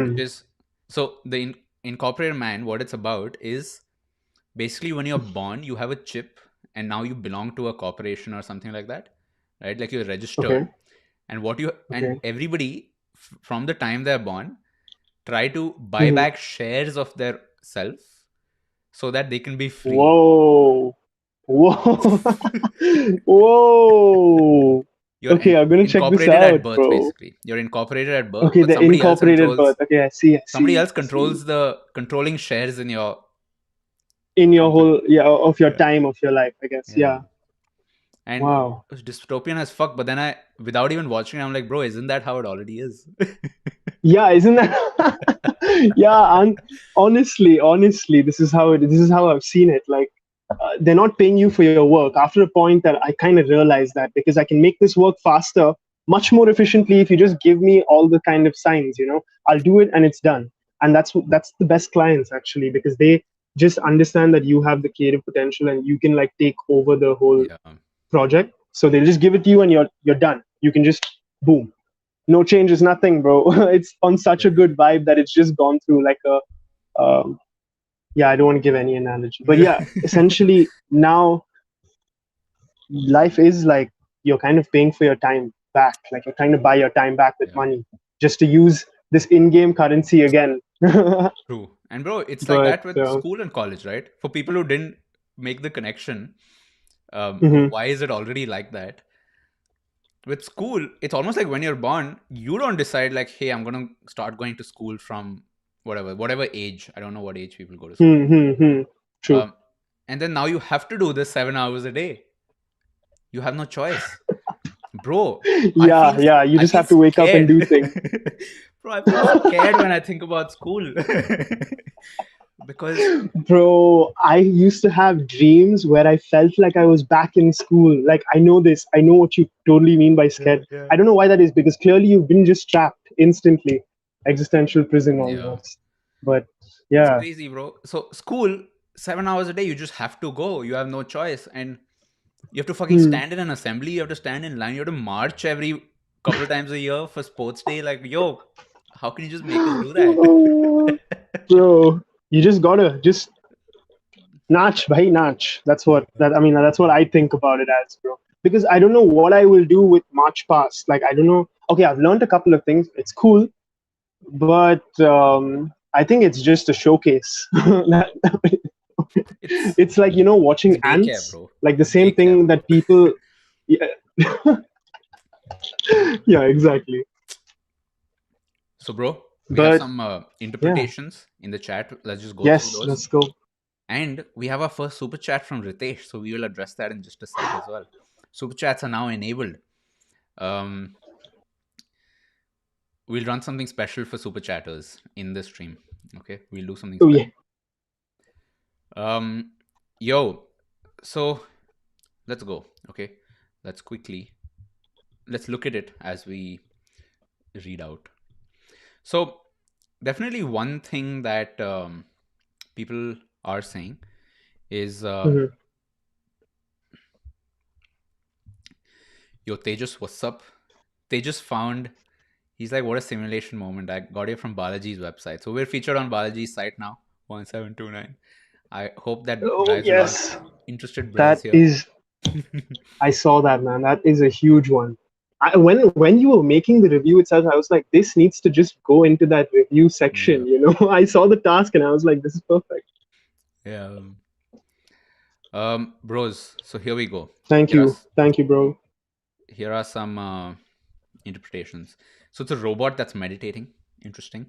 Speaker 1: Which
Speaker 2: Hmm.
Speaker 1: is so the Incorporated Man. What it's about is basically when you're born, you have a chip, and now you belong to a corporation or something like that, right? Like you're registered,
Speaker 2: Okay.
Speaker 1: and what you and
Speaker 2: Okay.
Speaker 1: everybody from the time they're born try to buy
Speaker 2: Hmm.
Speaker 1: back shares of their self so that they can be free.
Speaker 2: Whoa. Whoa. Whoa.
Speaker 1: You're
Speaker 2: Okay, I'm gonna check this
Speaker 1: incorporated
Speaker 2: out,
Speaker 1: at birth,
Speaker 2: bro.
Speaker 1: basically. You're incorporated at birth,
Speaker 2: Okay,
Speaker 1: but
Speaker 2: the
Speaker 1: somebody else
Speaker 2: incorporated
Speaker 1: controls
Speaker 2: birth. Okay, I see. I
Speaker 1: somebody
Speaker 2: see.
Speaker 1: else
Speaker 2: I see.
Speaker 1: controls the controlling shares in your
Speaker 2: In your
Speaker 1: company.
Speaker 2: whole, yeah, of your
Speaker 1: Yeah.
Speaker 2: time of your life, I guess.
Speaker 1: Yeah.
Speaker 2: Yeah.
Speaker 1: And
Speaker 2: Wow.
Speaker 1: it was dystopian as fuck, but then I, without even watching it, I'm like, bro, isn't that how it already is?
Speaker 2: Yeah, isn't that? Yeah, and honestly, this is how I've seen it. Like, they're not paying you for your work. After a point that I kind of realized that because I can make this work faster, much more efficiently if you just give me all the kind of signs. I'll do it and it's done. And that's the best clients actually because they just understand that you have the creative potential and you can like take over the whole
Speaker 1: Yeah.
Speaker 2: project. So they'll just give it to you and you're done. You can just boom, no changes, nothing, bro. It's on such a
Speaker 1: Yeah.
Speaker 2: good vibe that it's just gone through like a um, yeah. I don't want to give any analogy, but
Speaker 1: Yeah.
Speaker 2: yeah, essentially now life is like you're kind of paying for your time back, like you're trying to buy your time back with
Speaker 1: Yeah.
Speaker 2: money just to use this in-game currency again.
Speaker 1: True. And bro, it's like
Speaker 2: But
Speaker 1: that with school and college, right? For people who didn't make the connection, of
Speaker 2: mhm.
Speaker 1: why is it already like that? With school, it's almost like when you're born, you don't decide like, hey, I'm gonna start going to school from whatever age. I don't know what age people go to school.
Speaker 2: Hmm, hmm, hmm. True.
Speaker 1: Um, and then now you have to do this 7 hours a day. You have no choice, bro. I
Speaker 2: Yeah,
Speaker 1: feel
Speaker 2: yeah, you
Speaker 1: I
Speaker 2: just
Speaker 1: feel
Speaker 2: have to wake up and
Speaker 1: scared,
Speaker 2: do things.
Speaker 1: bro. I feel scared when I think about school because
Speaker 2: Bro, I used to have dreams where I felt like I was back in school. Like, I know this. I know what you totally mean by
Speaker 1: yeah,
Speaker 2: scared.
Speaker 1: yeah,
Speaker 2: I don't know why that is because clearly you've been just trapped instantly. Existential prison
Speaker 1: yeah.
Speaker 2: almost. But
Speaker 1: It's
Speaker 2: yeah.
Speaker 1: crazy, bro. So school, 7 hours a day, you just have to go. You have no choice, and you have to fucking
Speaker 2: Hmm.
Speaker 1: stand in an assembly. You have to stand in line. You have to march every couple of times a year for sports day. Like, yo, how can you just make us do that?
Speaker 2: Oh, bro, you just gotta just Nach, bhai, nach. That's what I think about it as, bro. Because I don't know what I will do with March Pass. Like, I don't know. Okay, I've learned a couple of things. It's cool, but I think it's just a showcase.
Speaker 1: it's
Speaker 2: It's like
Speaker 1: it's
Speaker 2: watching
Speaker 1: daycare,
Speaker 2: ants,
Speaker 1: bro.
Speaker 2: like the
Speaker 1: It's
Speaker 2: same
Speaker 1: daycare,
Speaker 2: thing
Speaker 1: bro.
Speaker 2: that people. Yeah, yeah, exactly.
Speaker 1: So, bro, we have
Speaker 2: But
Speaker 1: some
Speaker 2: yeah,
Speaker 1: interpretations in the chat. Let's just go through
Speaker 2: yes,
Speaker 1: those.
Speaker 2: let's go.
Speaker 1: And we have our first super chat from Ritesh, so we will address that in just a sec as well. Super chats are now enabled. Um, we'll run something special for super chatters in the stream. Okay, we'll do something
Speaker 2: Oh yeah.
Speaker 1: special. Yo, so let's go. Okay, let's quickly let's look at it as we read out. So definitely one thing that people are saying is
Speaker 2: Mhm.
Speaker 1: yo Tejas, what's up? Tejas found he's like, what a simulation moment. I got it from Balaji's website. So we're featured on Balaji's site now, 1729. I hope that
Speaker 2: Oh
Speaker 1: drives a lot of
Speaker 2: yes,
Speaker 1: interested brains
Speaker 2: that
Speaker 1: here.
Speaker 2: is. I saw that, man. That is a huge one. When you were making the review itself, I was like, this needs to just go into that review
Speaker 1: Yeah.
Speaker 2: section. I saw the task and I was like, this is perfect.
Speaker 1: Yeah. Bros, so here we go.
Speaker 2: Thank you, bro.
Speaker 1: Here are some interpretations. So it's a robot that's meditating. Interesting.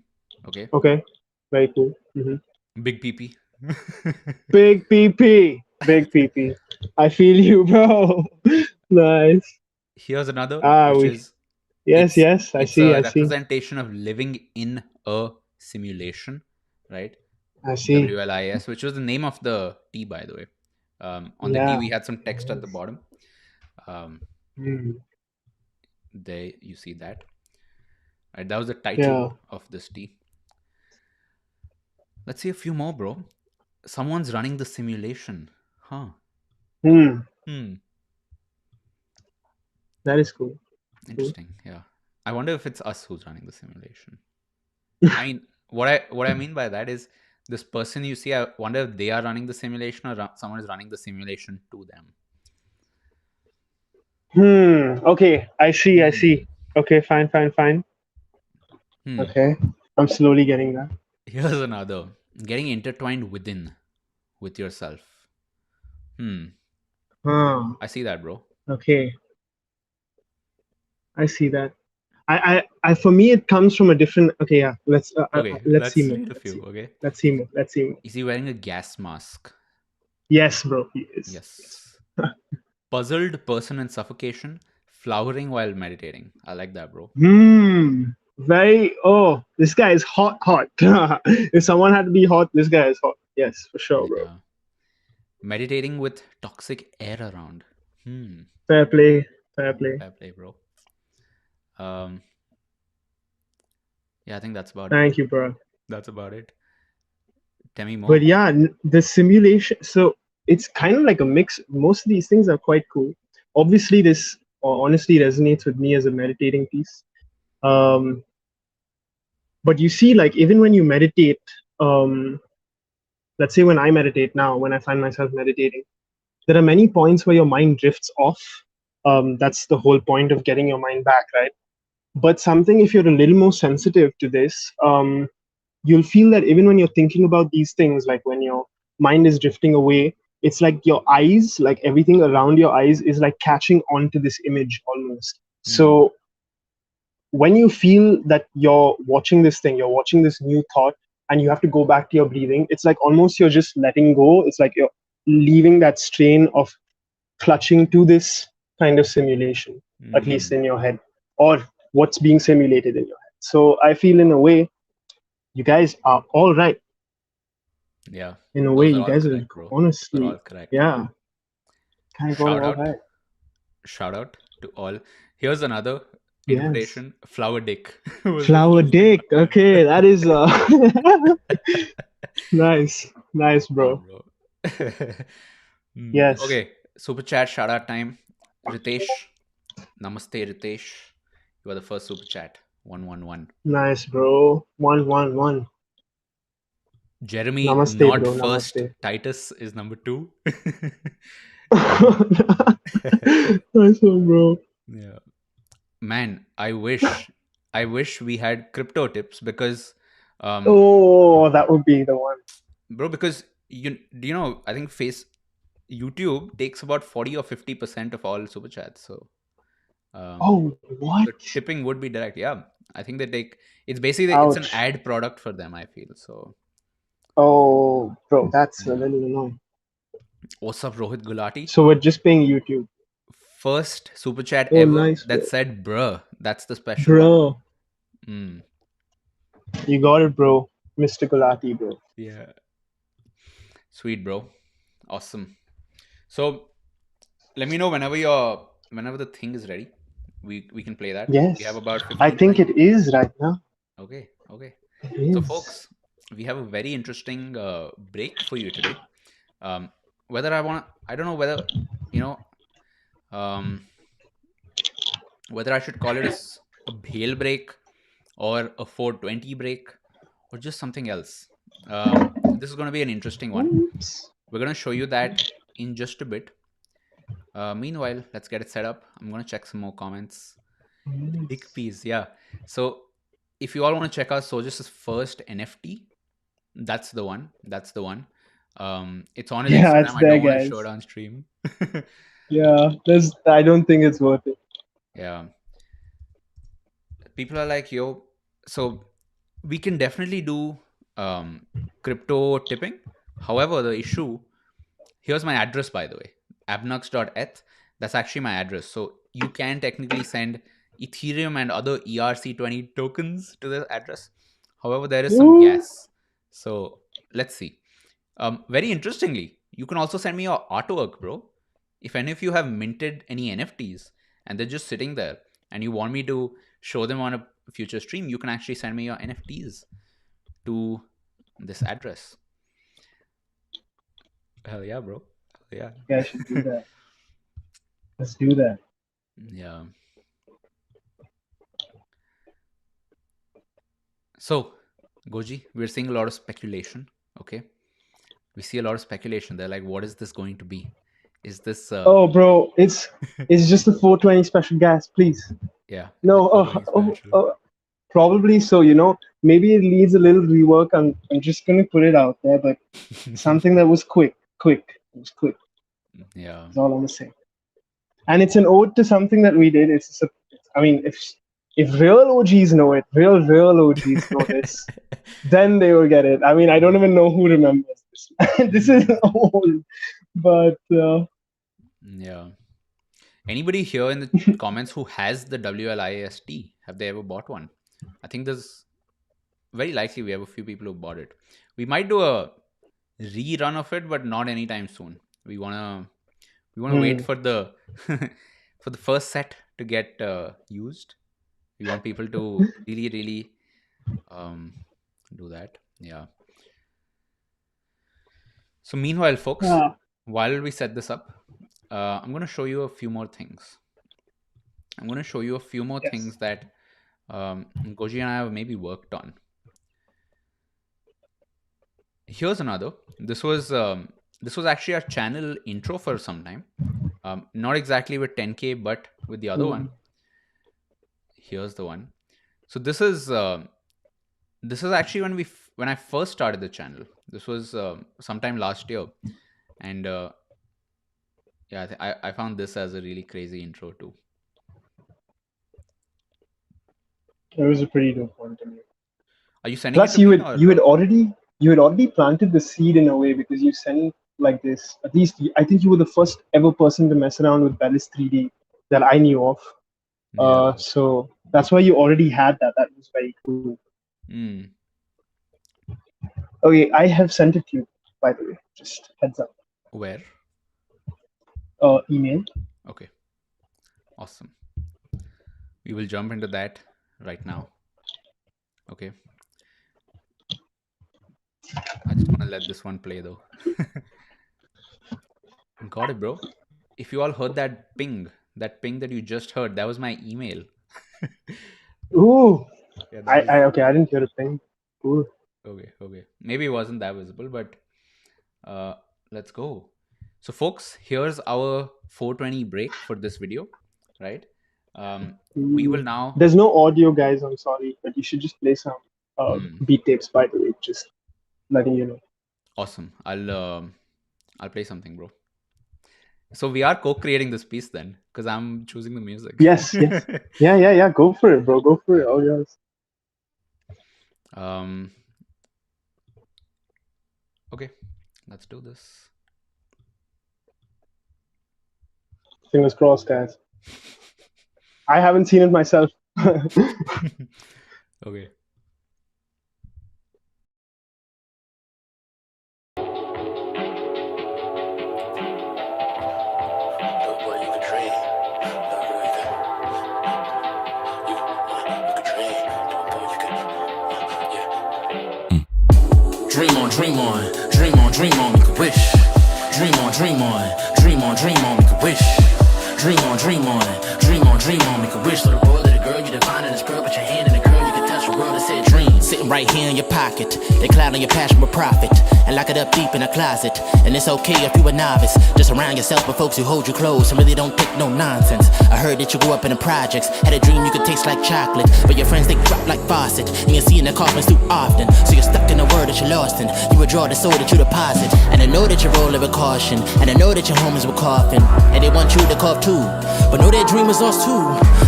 Speaker 1: Okay.
Speaker 2: Okay, very cool.
Speaker 1: Big PP.
Speaker 2: Big PP, big PP. I feel you, bro. Nice.
Speaker 1: Here's another,
Speaker 2: Ah,
Speaker 1: which
Speaker 2: we.
Speaker 1: is
Speaker 2: Yes,
Speaker 1: it's
Speaker 2: yes. I
Speaker 1: it's
Speaker 2: see.
Speaker 1: a
Speaker 2: I see.
Speaker 1: representation of living in a simulation, right?
Speaker 2: I see.
Speaker 1: WLIS, which was the name of the tea, by the way. On the D,
Speaker 2: Yeah.
Speaker 1: we had some text at the bottom. Um,
Speaker 2: Mm.
Speaker 1: there you see that. Right, that was the
Speaker 2: Yeah.
Speaker 1: title of this T. Let's see a few more, bro. Someone's running the simulation. Huh.
Speaker 2: Hmm.
Speaker 1: Hmm.
Speaker 2: That is cool. Cool.
Speaker 1: Interesting. Yeah. I wonder if it's us who's running the simulation. I mean, what I mean by that is this person you see. I wonder if they are running the simulation or someone is running the simulation to them.
Speaker 2: Okay. I see. I
Speaker 1: Hmm.
Speaker 2: see. Okay. Fine. Fine. Fine.
Speaker 1: Hmm.
Speaker 2: Okay. I'm slowly getting that.
Speaker 1: Here's another. Getting intertwined with yourself. Hmm.
Speaker 2: Ah.
Speaker 1: I see that, bro.
Speaker 2: Okay. I see that. For me, it comes from a different. Okay. Yeah.
Speaker 1: Okay,
Speaker 2: Let's see
Speaker 1: let's
Speaker 2: more.
Speaker 1: read a
Speaker 2: Let's
Speaker 1: few.
Speaker 2: see.
Speaker 1: Okay.
Speaker 2: Let's see more. Let's see more.
Speaker 1: Is he wearing a gas mask?
Speaker 2: Yes, bro. He is. Yes.
Speaker 1: Yes. Puzzled person in suffocation, flowering while meditating. I like that, bro.
Speaker 2: Very. Oh, this guy is hot. Hot. If someone had to be hot, this guy is hot. Yes, for sure, bro.
Speaker 1: Yeah. Meditating with toxic air around.
Speaker 2: Fair play. Fair play.
Speaker 1: Fair play, bro. Um, yeah, I think that's about it.
Speaker 2: Thank you, bro.
Speaker 1: That's about it. Tell me
Speaker 2: But
Speaker 1: more.
Speaker 2: yeah, the simulation. So it's kind of like a mix. Most of these things are quite cool. Obviously, this honestly resonates with me as a meditating piece. Um, but you see, like even when you meditate, um, let's say when I meditate now, when I find myself meditating, there are many points where your mind drifts off. That's the whole point of getting your mind back, right? But something, if you're a little more sensitive to this, you'll feel that even when you're thinking about these things, like when your mind is drifting away, it's like your eyes, like everything around your eyes, is like catching on to this image almost.
Speaker 1: Hmm.
Speaker 2: So when you feel that you're watching this thing, you're watching this new thought, and you have to go back to your breathing, it's like almost you're just letting go. It's like you're leaving that strain of clutching to this kind of simulation, at least
Speaker 1: Hmm.
Speaker 2: in your head, or what's being simulated in your head. So I feel in a way, you guys are all right.
Speaker 1: Yeah,
Speaker 2: In a way,
Speaker 1: those are
Speaker 2: you
Speaker 1: all
Speaker 2: guys are
Speaker 1: correct, bro. Those are all
Speaker 2: honestly,
Speaker 1: correct.
Speaker 2: yeah, kind of
Speaker 1: Shout
Speaker 2: all
Speaker 1: out,
Speaker 2: right.
Speaker 1: shout out to all. Here's another
Speaker 2: Yes.
Speaker 1: invitation. Flower Dick was the
Speaker 2: Flower
Speaker 1: first thing.
Speaker 2: dick. Okay, that is nice. Nice,
Speaker 1: Oh,
Speaker 2: bro.
Speaker 1: bro.
Speaker 2: Yes.
Speaker 1: Okay, super chat shout out time. Ritesh, namaste, Ritesh. You are the first super chat. 111.
Speaker 2: Nice, bro. 111.
Speaker 1: Jeremy,
Speaker 2: Namaste,
Speaker 1: not
Speaker 2: bro.
Speaker 1: first.
Speaker 2: Namaste.
Speaker 1: Titus is number two.
Speaker 2: Nice one, bro.
Speaker 1: Yeah. Man, I wish we had crypto tips because um
Speaker 2: Oh, that would be the one.
Speaker 1: bro, because I think face YouTube takes about 40 or 50% of all super chats. So um
Speaker 2: Oh, what?
Speaker 1: the tipping would be direct. Yeah. I think they take it's basically it's an
Speaker 2: Ouch.
Speaker 1: ad product for them, I feel. So
Speaker 2: Oh, bro, that's a
Speaker 1: yeah.
Speaker 2: little annoying.
Speaker 1: What's up, Rohit Gulati?
Speaker 2: So we're just paying YouTube.
Speaker 1: First super chat
Speaker 2: Oh,
Speaker 1: ever
Speaker 2: nice,
Speaker 1: that
Speaker 2: bro.
Speaker 1: said bruh. That's the special one.
Speaker 2: Bro,
Speaker 1: Mm,
Speaker 2: you got it, bro. Mr. Gulati, bro.
Speaker 1: yeah. Sweet, bro. Awesome. So let me know whenever the thing is ready. We can play that. We have
Speaker 2: Yes.
Speaker 1: about
Speaker 2: I
Speaker 1: 15
Speaker 2: think
Speaker 1: 20
Speaker 2: it
Speaker 1: minutes.
Speaker 2: is right now.
Speaker 1: Okay, okay.
Speaker 2: It
Speaker 1: So
Speaker 2: is.
Speaker 1: folks, we have a very interesting break for you today. Whether I don't know whether you know um, whether I should call it a bhel break or a 420 break or just something else. This is going to be an interesting one.
Speaker 2: Oops.
Speaker 1: We're going to show you that in just a bit. Meanwhile, let's get it set up. I'm going to check some more comments. Chickpeas, yeah. So if you all want to check out Sojus's first NFT, that's the one. That's the one. It's on his
Speaker 2: Yeah, it's
Speaker 1: Instagram. I
Speaker 2: there,
Speaker 1: don't want to show it
Speaker 2: guys.
Speaker 1: on stream.
Speaker 2: Yeah, I don't think it's worth it.
Speaker 1: Yeah. People are like, yo, so we can definitely do crypto tipping. However, the issue here's my address, by the way, abnux.eth. That's actually my address. So you can technically send Ethereum and other ERC20 tokens to this address. However, there is some
Speaker 2: Ooh.
Speaker 1: gas. So let's see. Very interestingly, You can also send me your artwork, bro. If any of you have minted any NFTs and they're just sitting there and you want me to show them on a future stream, you can actually send me your NFTs to this address. Hell yeah, bro. Hell yeah.
Speaker 2: Yeah, I should do that. Let's do that.
Speaker 1: Yeah. So, Goji, we're seeing a lot of speculation. Okay. We see a lot of speculation. They're like, what is this going to be? Is this
Speaker 2: Oh bro, it's just a 420 special gas, please.
Speaker 1: Yeah.
Speaker 2: No, probably so, maybe it needs a little rework. I'm just gonna put it out there, but something that was quick. It was quick.
Speaker 1: Yeah.
Speaker 2: That's all I'm gonna say. And it's an ode to something that we did. If real OGs know it, real OGs know this, then they will get it. I mean, I don't even know who remembers this. This is old, but
Speaker 1: yeah. Anybody here in the comments who has the WLIST? Have they ever bought one? I think there's very likely we have a few people who bought it. We might do a rerun of it, but not anytime soon. We wanna wait for the for the first set to get used. We want people to really do that. Yeah. So meanwhile, folks, while we set this up, I'm going to show you a few more things. Things that Goji and I have maybe worked on. Here's another. This was actually our channel intro for some time. Not exactly with 10K, but with the other one. Here's the one. So this is actually when I first started the channel. This was sometime last year, and yeah, I found this as a really crazy intro too.
Speaker 2: It was a pretty dope one to me.
Speaker 1: Are you sending?
Speaker 2: Plus, you had already planted the seed in a way, because you sent like this. At least I think you were the first ever person to mess around with Bellis 3D that I knew of.
Speaker 1: Yeah.
Speaker 2: So that's why you already had that. That was very cool. Okay, I have sent it to you, by the way. Just heads up.
Speaker 1: Where?
Speaker 2: Email.
Speaker 1: Okay. Awesome. We will jump into that right now. Okay. I just want to let this one play though. Got it, bro. If you all heard that ping that you just heard, that was my email.
Speaker 2: Ooh. Yeah, I didn't hear a ping. Ooh.
Speaker 1: Okay. Maybe it wasn't that visible, but let's go. So folks, here's our 420 break for this video, right? We will now...
Speaker 2: There's no audio, guys. I'm sorry, but you should just play some beat tapes, by the way. Just letting you know.
Speaker 1: Awesome. I'll play something, bro. So we are co-creating this piece then, because I'm choosing the music.
Speaker 2: Yes. Yeah. Go for it, bro. Go for it. Oh, yes.
Speaker 1: Okay, let's do this.
Speaker 2: Fingers crossed, guys. I haven't seen it myself.
Speaker 1: Okay.
Speaker 3: Dream on, make a wish. Dream on, make a wish. Dream on, make a wish. Little boy, little girl, you define this girl, put your hand in the girl, you can touch the world and say dream. Sitting right here in your pocket, they cloud on your passion with profit, and lock it up deep in a closet. And it's okay if you a novice, just surround yourself with folks who hold you close and really don't take no nonsense. I heard that you grew up in the projects, had a dream you could taste like chocolate, but your friends they drop like faucet, and you see in the coffins too often. So you're stuck in a world that you're lost in. You withdraw the soul that you deposit, and I know that you're rolling with caution, and I know that your homies were coughing, and they want you to cough too, but know that dream is ours too.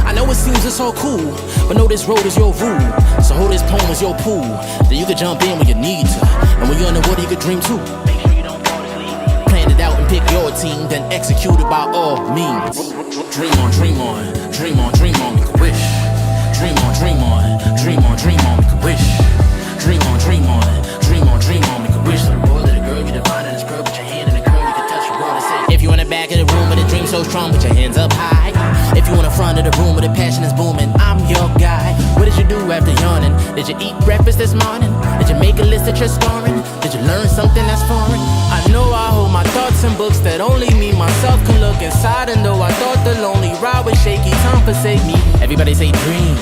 Speaker 3: I know it seems it's all cool, but know this road is your rule. So hold this poem as your pool, that you can jump in when you need to, and when you're in the water you can dream too. Make sure you don't fall asleep. Plan it out and pick your team, then execute it by all means. Dream on, make a wish. Dream on, make a wish. Dream on, make a wish. Little boy, little girl, you define this girl, put your hand in the girl. strong, put your hands up high. If you in the front of the room where the passion is booming, I'm your guy. What did you do after yawning? Did you eat breakfast this morning? Did you make a list that you're scoring? Did you learn something that's foreign? I know I hold my thoughts in books that only me, myself, can look inside. And though I thought the lonely ride was shaky, time forsake me. Everybody say dreams,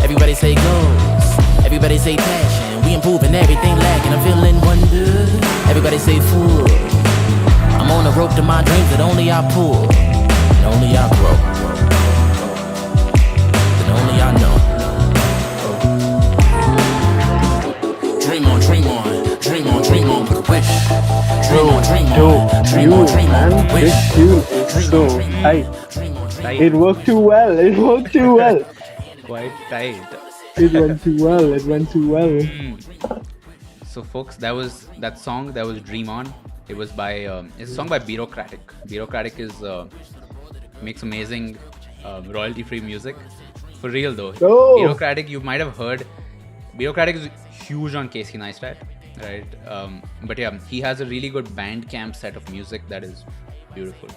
Speaker 3: everybody say goals, everybody say passion. We improving everything lacking, I'm feeling wonder. Everybody say fool. I'm on the rope to my dreams that only I pull, and only I grow, and only I know. Dream on, dream on, dream on, dream on, make a wish. Dream on, dream on, dream on, dream on, make a wish.
Speaker 2: So, it worked too well. It worked too well.
Speaker 1: Quite tight.
Speaker 2: It went too well. It went too well.
Speaker 1: So, folks, that song. That was "Dream On." It was by it's a song by Bureaucratic. Bureaucratic is makes amazing royalty-free music. For real though,
Speaker 2: Oh.
Speaker 1: Bureaucratic, you might have heard. Bureaucratic is huge on Casey Neistat, right? But yeah, he has a really good Bandcamp set of music that is beautiful.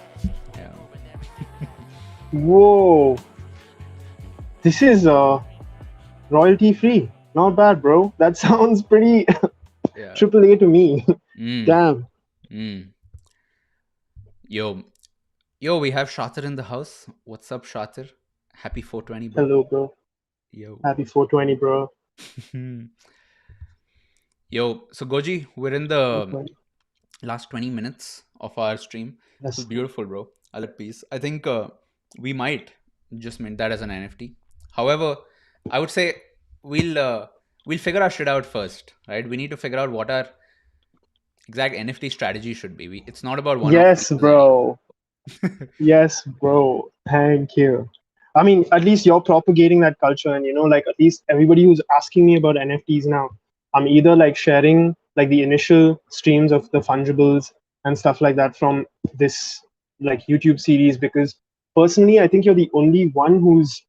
Speaker 1: Yeah.
Speaker 2: Whoa. This is royalty-free. Not bad, bro. That sounds pretty
Speaker 1: Yeah.
Speaker 2: AAA to me. Damn.
Speaker 1: Yo, we have Shatir in the house. What's up, Shatir? Happy 420, bro.
Speaker 2: Hello, bro.
Speaker 1: Yo.
Speaker 2: Happy 420, bro.
Speaker 1: Yo, so Goji, we're in the last 20 minutes of our stream. This is beautiful, bro. I'll at peace. I think we might just mint that as an NFT. However, I would say we'll figure our shit out first, right? We need to figure out what our exact NFT strategy should be. It's not about one.
Speaker 2: Yes, bro. Yes, bro. Thank you. I mean, at least you're propagating that culture, and like at least everybody who's asking me about NFTs now, I'm either like sharing like the initial streams of the fungibles and stuff like that from this like YouTube series, because personally, I think you're the only one who's,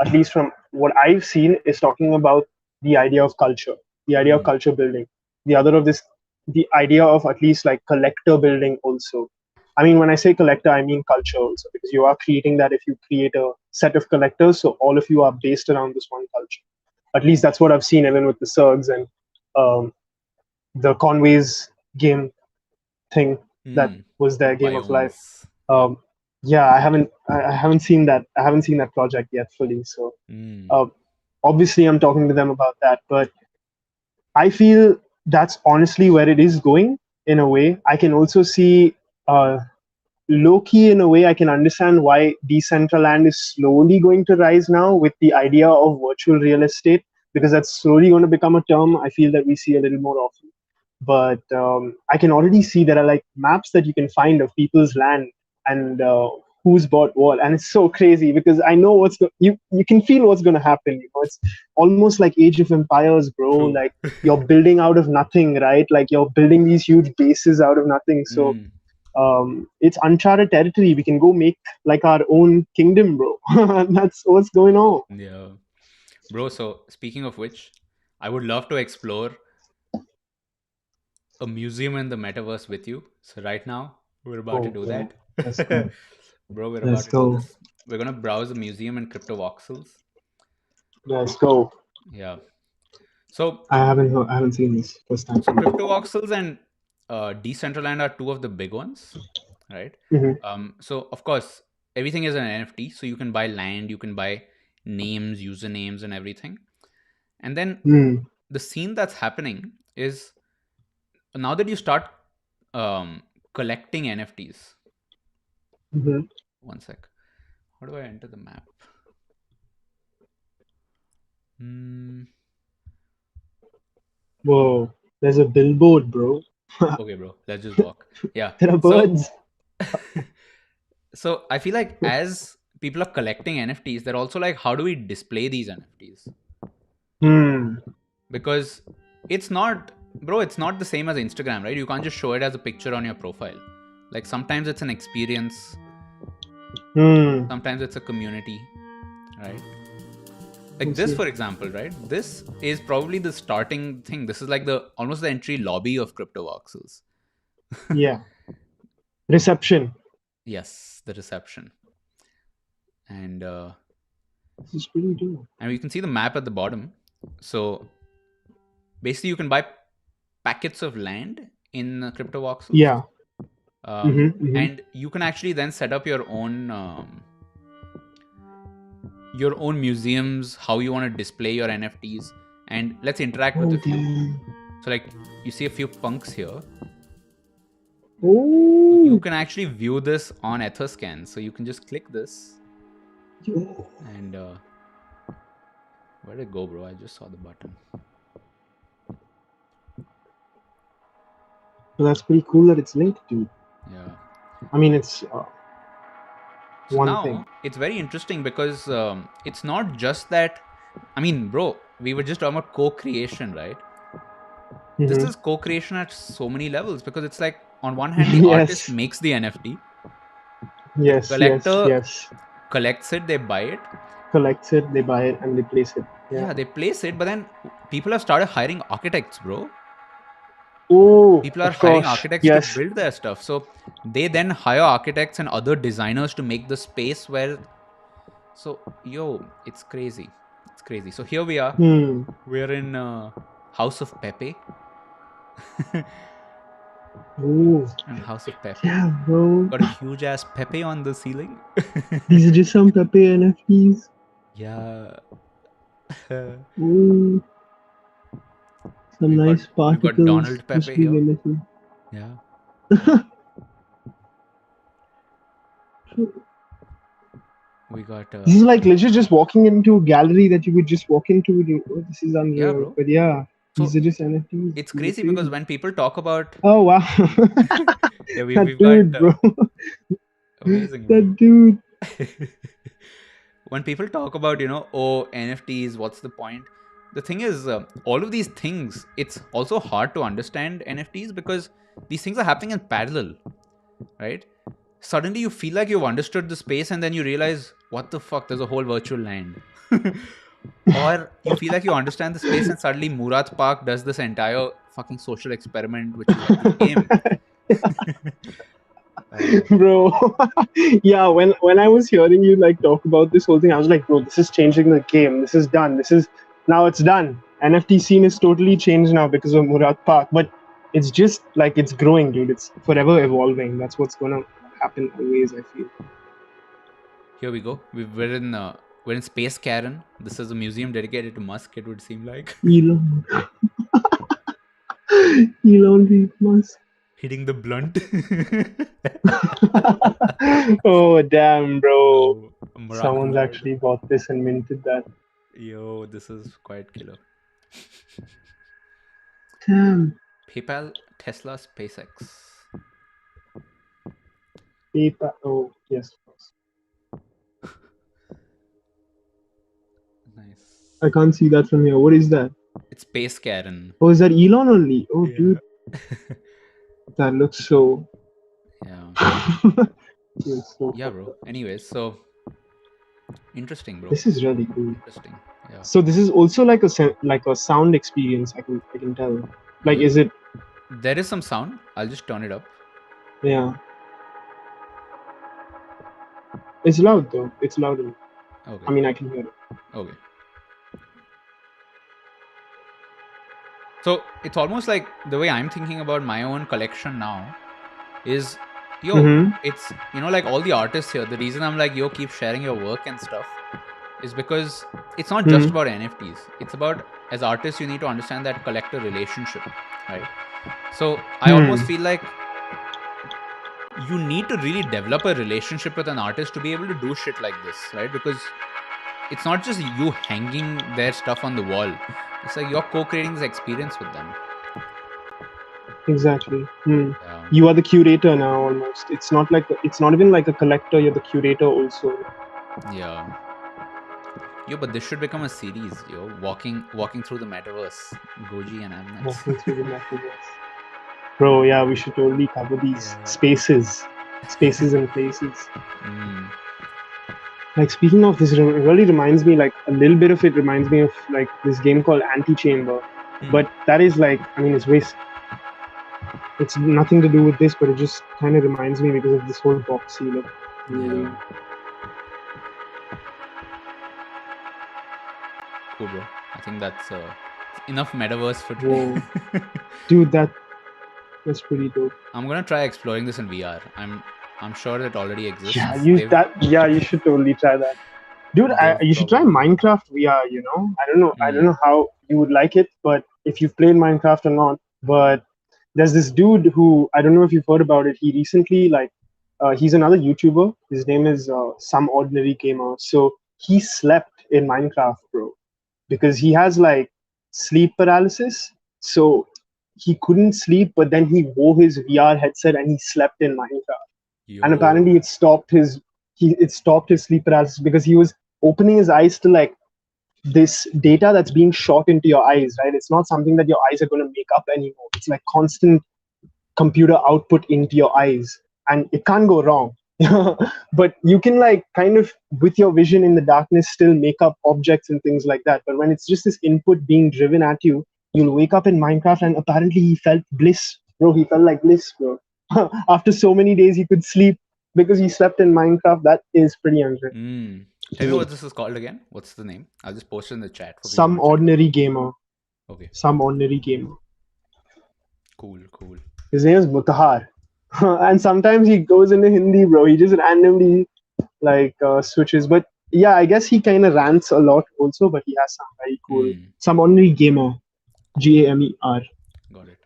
Speaker 2: at least from what I've seen, is talking about the idea of culture, the idea of culture building, the idea of at least like collector building also. I mean, when I say collector, I mean culture also, because you are creating that if you create a set of collectors, so all of you are based around this one culture. At least that's what I've seen, even with the Surgs and the Conway's game thing that was their game of life. Yeah, I haven't seen that. I haven't seen that project yet fully. So obviously, I'm talking to them about that. But I feel that's honestly where it is going in a way. I can also see low-key in a way. I can understand why Decentraland is slowly going to rise now with the idea of virtual real estate, because that's slowly going to become a term I feel that we see a little more often. But I can already see there are like maps that you can find of people's land and who's bought what, and it's so crazy because I know you can feel what's going to happen. It's almost like Age of Empires, bro.
Speaker 1: True.
Speaker 2: Like you're building out of nothing, right? Like you're building these huge bases out of nothing. So it's uncharted territory. We can go make like our own kingdom, bro. That's what's going on.
Speaker 1: Yeah, bro. So speaking of which, I would love to explore a museum in the metaverse with you. So right now we're about to do that.
Speaker 2: Let's go.
Speaker 1: Bro, we're about to do this. We're gonna browse a museum in crypto voxels.
Speaker 2: Let's go.
Speaker 1: Yeah. So
Speaker 2: I haven't seen this first time.
Speaker 1: So crypto voxels and Decentraland are two of the big ones, right? So of course everything is an NFT, so you can buy land, you can buy names, usernames, and everything. And then the scene that's happening is now that you start collecting NFTs. One sec. How do I enter the map?
Speaker 2: Whoa, there's a billboard, bro.
Speaker 1: Okay, bro. Let's just walk. Yeah.
Speaker 2: There are birds.
Speaker 1: So I feel like as people are collecting NFTs, they're also like, how do we display these NFTs? Because it's not the same as Instagram, right? You can't just show it as a picture on your profile. Like sometimes it's an experience. Sometimes it's a community, right? Like this, for example, right? This is probably the starting thing. This is like almost the entry lobby of crypto voxels.
Speaker 2: Yeah. Reception.
Speaker 1: Yes, the reception. And
Speaker 2: This is pretty dope.
Speaker 1: and you can see the map at the bottom. So basically, you can buy packets of land in crypto voxels.
Speaker 2: Yeah.
Speaker 1: And you can actually then set up your own museums, how you want to display your NFTs, and let's interact with a few. So like you see a few punks here.
Speaker 2: Oh.
Speaker 1: You can actually view this on Etherscan. So you can just click this. And where'd it go, bro? I just saw the button.
Speaker 2: Well, that's pretty cool that it's linked to.
Speaker 1: Yeah.
Speaker 2: I mean, it's
Speaker 1: So
Speaker 2: one
Speaker 1: now
Speaker 2: thing.
Speaker 1: it's very interesting because it's not just that. I mean, bro, we were just talking about co-creation, right? This is co-creation at so many levels because it's like on one hand the artist makes the NFT.
Speaker 2: Yes.
Speaker 1: Collector collects it, they buy it.
Speaker 2: Collects it, they buy it, and they place it.
Speaker 1: Yeah, they place it, but then people have started hiring architects, bro.
Speaker 2: Oh,
Speaker 1: people are hiring architects to build their stuff. So they then hire architects and other designers to make the space where. So it's crazy. It's crazy. So here we are. We're in House of Pepe. And House of Pepe.
Speaker 2: Yeah, bro.
Speaker 1: Got a huge ass Pepe on the ceiling.
Speaker 2: These are just some Pepe NFTs.
Speaker 1: Yeah.
Speaker 2: Ooh. Some nice particles.
Speaker 1: We got Donald Pepe here. Yeah. We got.
Speaker 2: This is like legit just walking into a gallery that you would just walk into. This is unreal.
Speaker 1: Yeah, bro.
Speaker 2: But yeah,
Speaker 1: so
Speaker 2: these are just NFTs.
Speaker 1: It's crazy because when people talk about.
Speaker 2: Oh wow.
Speaker 1: Yeah, we've
Speaker 2: dude,
Speaker 1: got.
Speaker 2: Bro.
Speaker 1: Amazing.
Speaker 2: That dude.
Speaker 1: When people talk about NFTs, what's the point? The thing is, all of these things, it's also hard to understand NFTs because these things are happening in parallel, right? Suddenly you feel like you've understood the space and then you realize, what the fuck, there's a whole virtual land. Or you feel like you understand the space and suddenly Murat Park does this entire fucking social experiment, which is the game.
Speaker 2: Bro, yeah, when I was hearing you like talk about this whole thing, I was like, bro, this is changing the game. This is done. Now it's done. NFT scene is totally changed now because of Murat Park. But it's just like it's growing, dude. It's forever evolving. That's what's gonna happen always, I feel.
Speaker 1: Here we go. We're in Space Karen. This is a museum dedicated to Musk, it would seem like.
Speaker 2: Elon Musk.
Speaker 1: Hitting the blunt.
Speaker 2: Oh damn, bro.
Speaker 1: No,
Speaker 2: someone's actually bought this and minted that.
Speaker 1: Yo, this is quite killer.
Speaker 2: Damn.
Speaker 1: PayPal, Tesla, SpaceX.
Speaker 2: PayPal. Oh yes.
Speaker 1: Nice.
Speaker 2: I can't see that from here. What is that?
Speaker 1: It's Space Karen.
Speaker 2: Oh, is that Elon only? Oh,
Speaker 1: Yeah.
Speaker 2: dude. That looks so.
Speaker 1: Yeah.
Speaker 2: Looks so
Speaker 1: Yeah, bro. Anyways, so interesting, bro.
Speaker 2: This is really cool.
Speaker 1: Interesting. Yeah.
Speaker 2: So this is also like a sound experience. I can tell. Like, is it?
Speaker 1: There is some sound. I'll just turn it up.
Speaker 2: Yeah. It's loud though. It's loud.
Speaker 1: Okay.
Speaker 2: I mean, I can hear it.
Speaker 1: Okay. So it's almost like the way I'm thinking about my own collection now is, it's, like all the artists here, the reason I'm like, keep sharing your work and stuff is because it's not just about NFTs. It's about, as artists, you need to understand that collector relationship, right? So I almost feel like you need to really develop a relationship with an artist to be able to do shit like this, right? Because it's not just you hanging their stuff on the wall. It's like you're co-creating this experience with them.
Speaker 2: Exactly.
Speaker 1: Yeah.
Speaker 2: You are the curator now almost. It's not even like a collector. You're the curator also.
Speaker 1: Yeah. But this should become a series. Walking through the metaverse. Goji and Amnet.
Speaker 2: Walking through the metaverse. Bro, yeah, we should totally cover these spaces and places. Like, speaking of this, really reminds me, like, a little bit of it reminds me of, like, this game called AntiChamber. But that is, like, I mean, it's It's nothing to do with this, but it just kind of reminds me because of this whole boxy look.
Speaker 1: Yeah. Cool, bro. I think that's enough metaverse for today.
Speaker 2: Whoa. Dude, that's pretty dope.
Speaker 1: I'm gonna try exploring this in VR. I'm sure it already exists.
Speaker 2: Yeah, you should totally try that. Dude, you should try Minecraft VR, you know? I don't know how you would like it, but if you've played Minecraft or not, but there's this dude who, I don't know if you've heard about it, he recently, he's another YouTuber. His name is Some Ordinary Gamer. So he slept in Minecraft, bro, because he has like sleep paralysis. So he couldn't sleep, but then he wore his VR headset and he slept in Minecraft. And apparently it stopped his sleep paralysis because he was opening his eyes to like this data that's being shot into your eyes, right? It's not something that your eyes are going to make up anymore. It's like constant computer output into your eyes, and it can't go wrong. But you can like kind of with your vision in the darkness still make up objects and things like that. But when it's just this input being driven at you, you'll wake up in Minecraft and apparently he felt bliss, bro. He felt like bliss, bro. After so many days he could sleep because he slept in Minecraft. That is pretty unreal.
Speaker 1: Tell me what this is called again. What's the name? I'll just post it in the chat for
Speaker 2: Some Ordinary Gamer.
Speaker 1: Okay.
Speaker 2: Some Ordinary Gamer.
Speaker 1: Cool.
Speaker 2: His name is Mutahar. And sometimes he goes into Hindi, bro. He just randomly switches. But yeah, I guess he kind of rants a lot also, but he has some very cool, Some Ordinary Gamer. GAMER.
Speaker 1: Got it.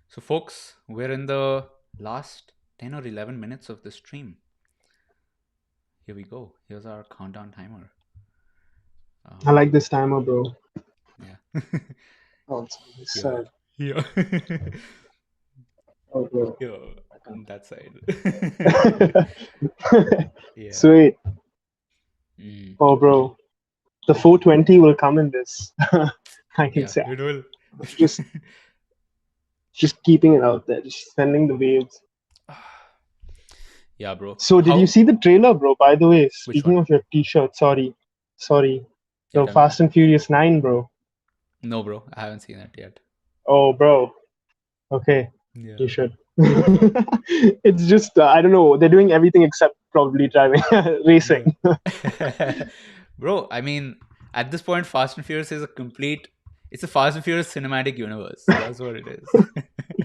Speaker 1: So folks, we're in the last 10 or 11 minutes of the stream. Here we go. Here's our countdown timer.
Speaker 2: I like this timer, bro.
Speaker 1: Yeah.
Speaker 2: Oh, it's on this side.
Speaker 1: Yeah.
Speaker 2: Oh, bro.
Speaker 1: Yeah, on that side.
Speaker 2: Yeah. Sweet. Oh, bro. The 420 will come in this. I can say.
Speaker 1: It will.
Speaker 2: Just keeping it out there, just sending the waves.
Speaker 1: Yeah, bro.
Speaker 2: So did you see the trailer, bro? By the way, speaking of your T-shirt, sorry. The Fast and Furious 9, bro.
Speaker 1: No, bro. I haven't seen it yet.
Speaker 2: Oh, bro. Okay.
Speaker 1: Yeah.
Speaker 2: You should. It's just, I don't know. They're doing everything except probably driving, racing.
Speaker 1: Bro, I mean, at this point, Fast and Furious is it's a Fast and Furious cinematic universe. That's what it is.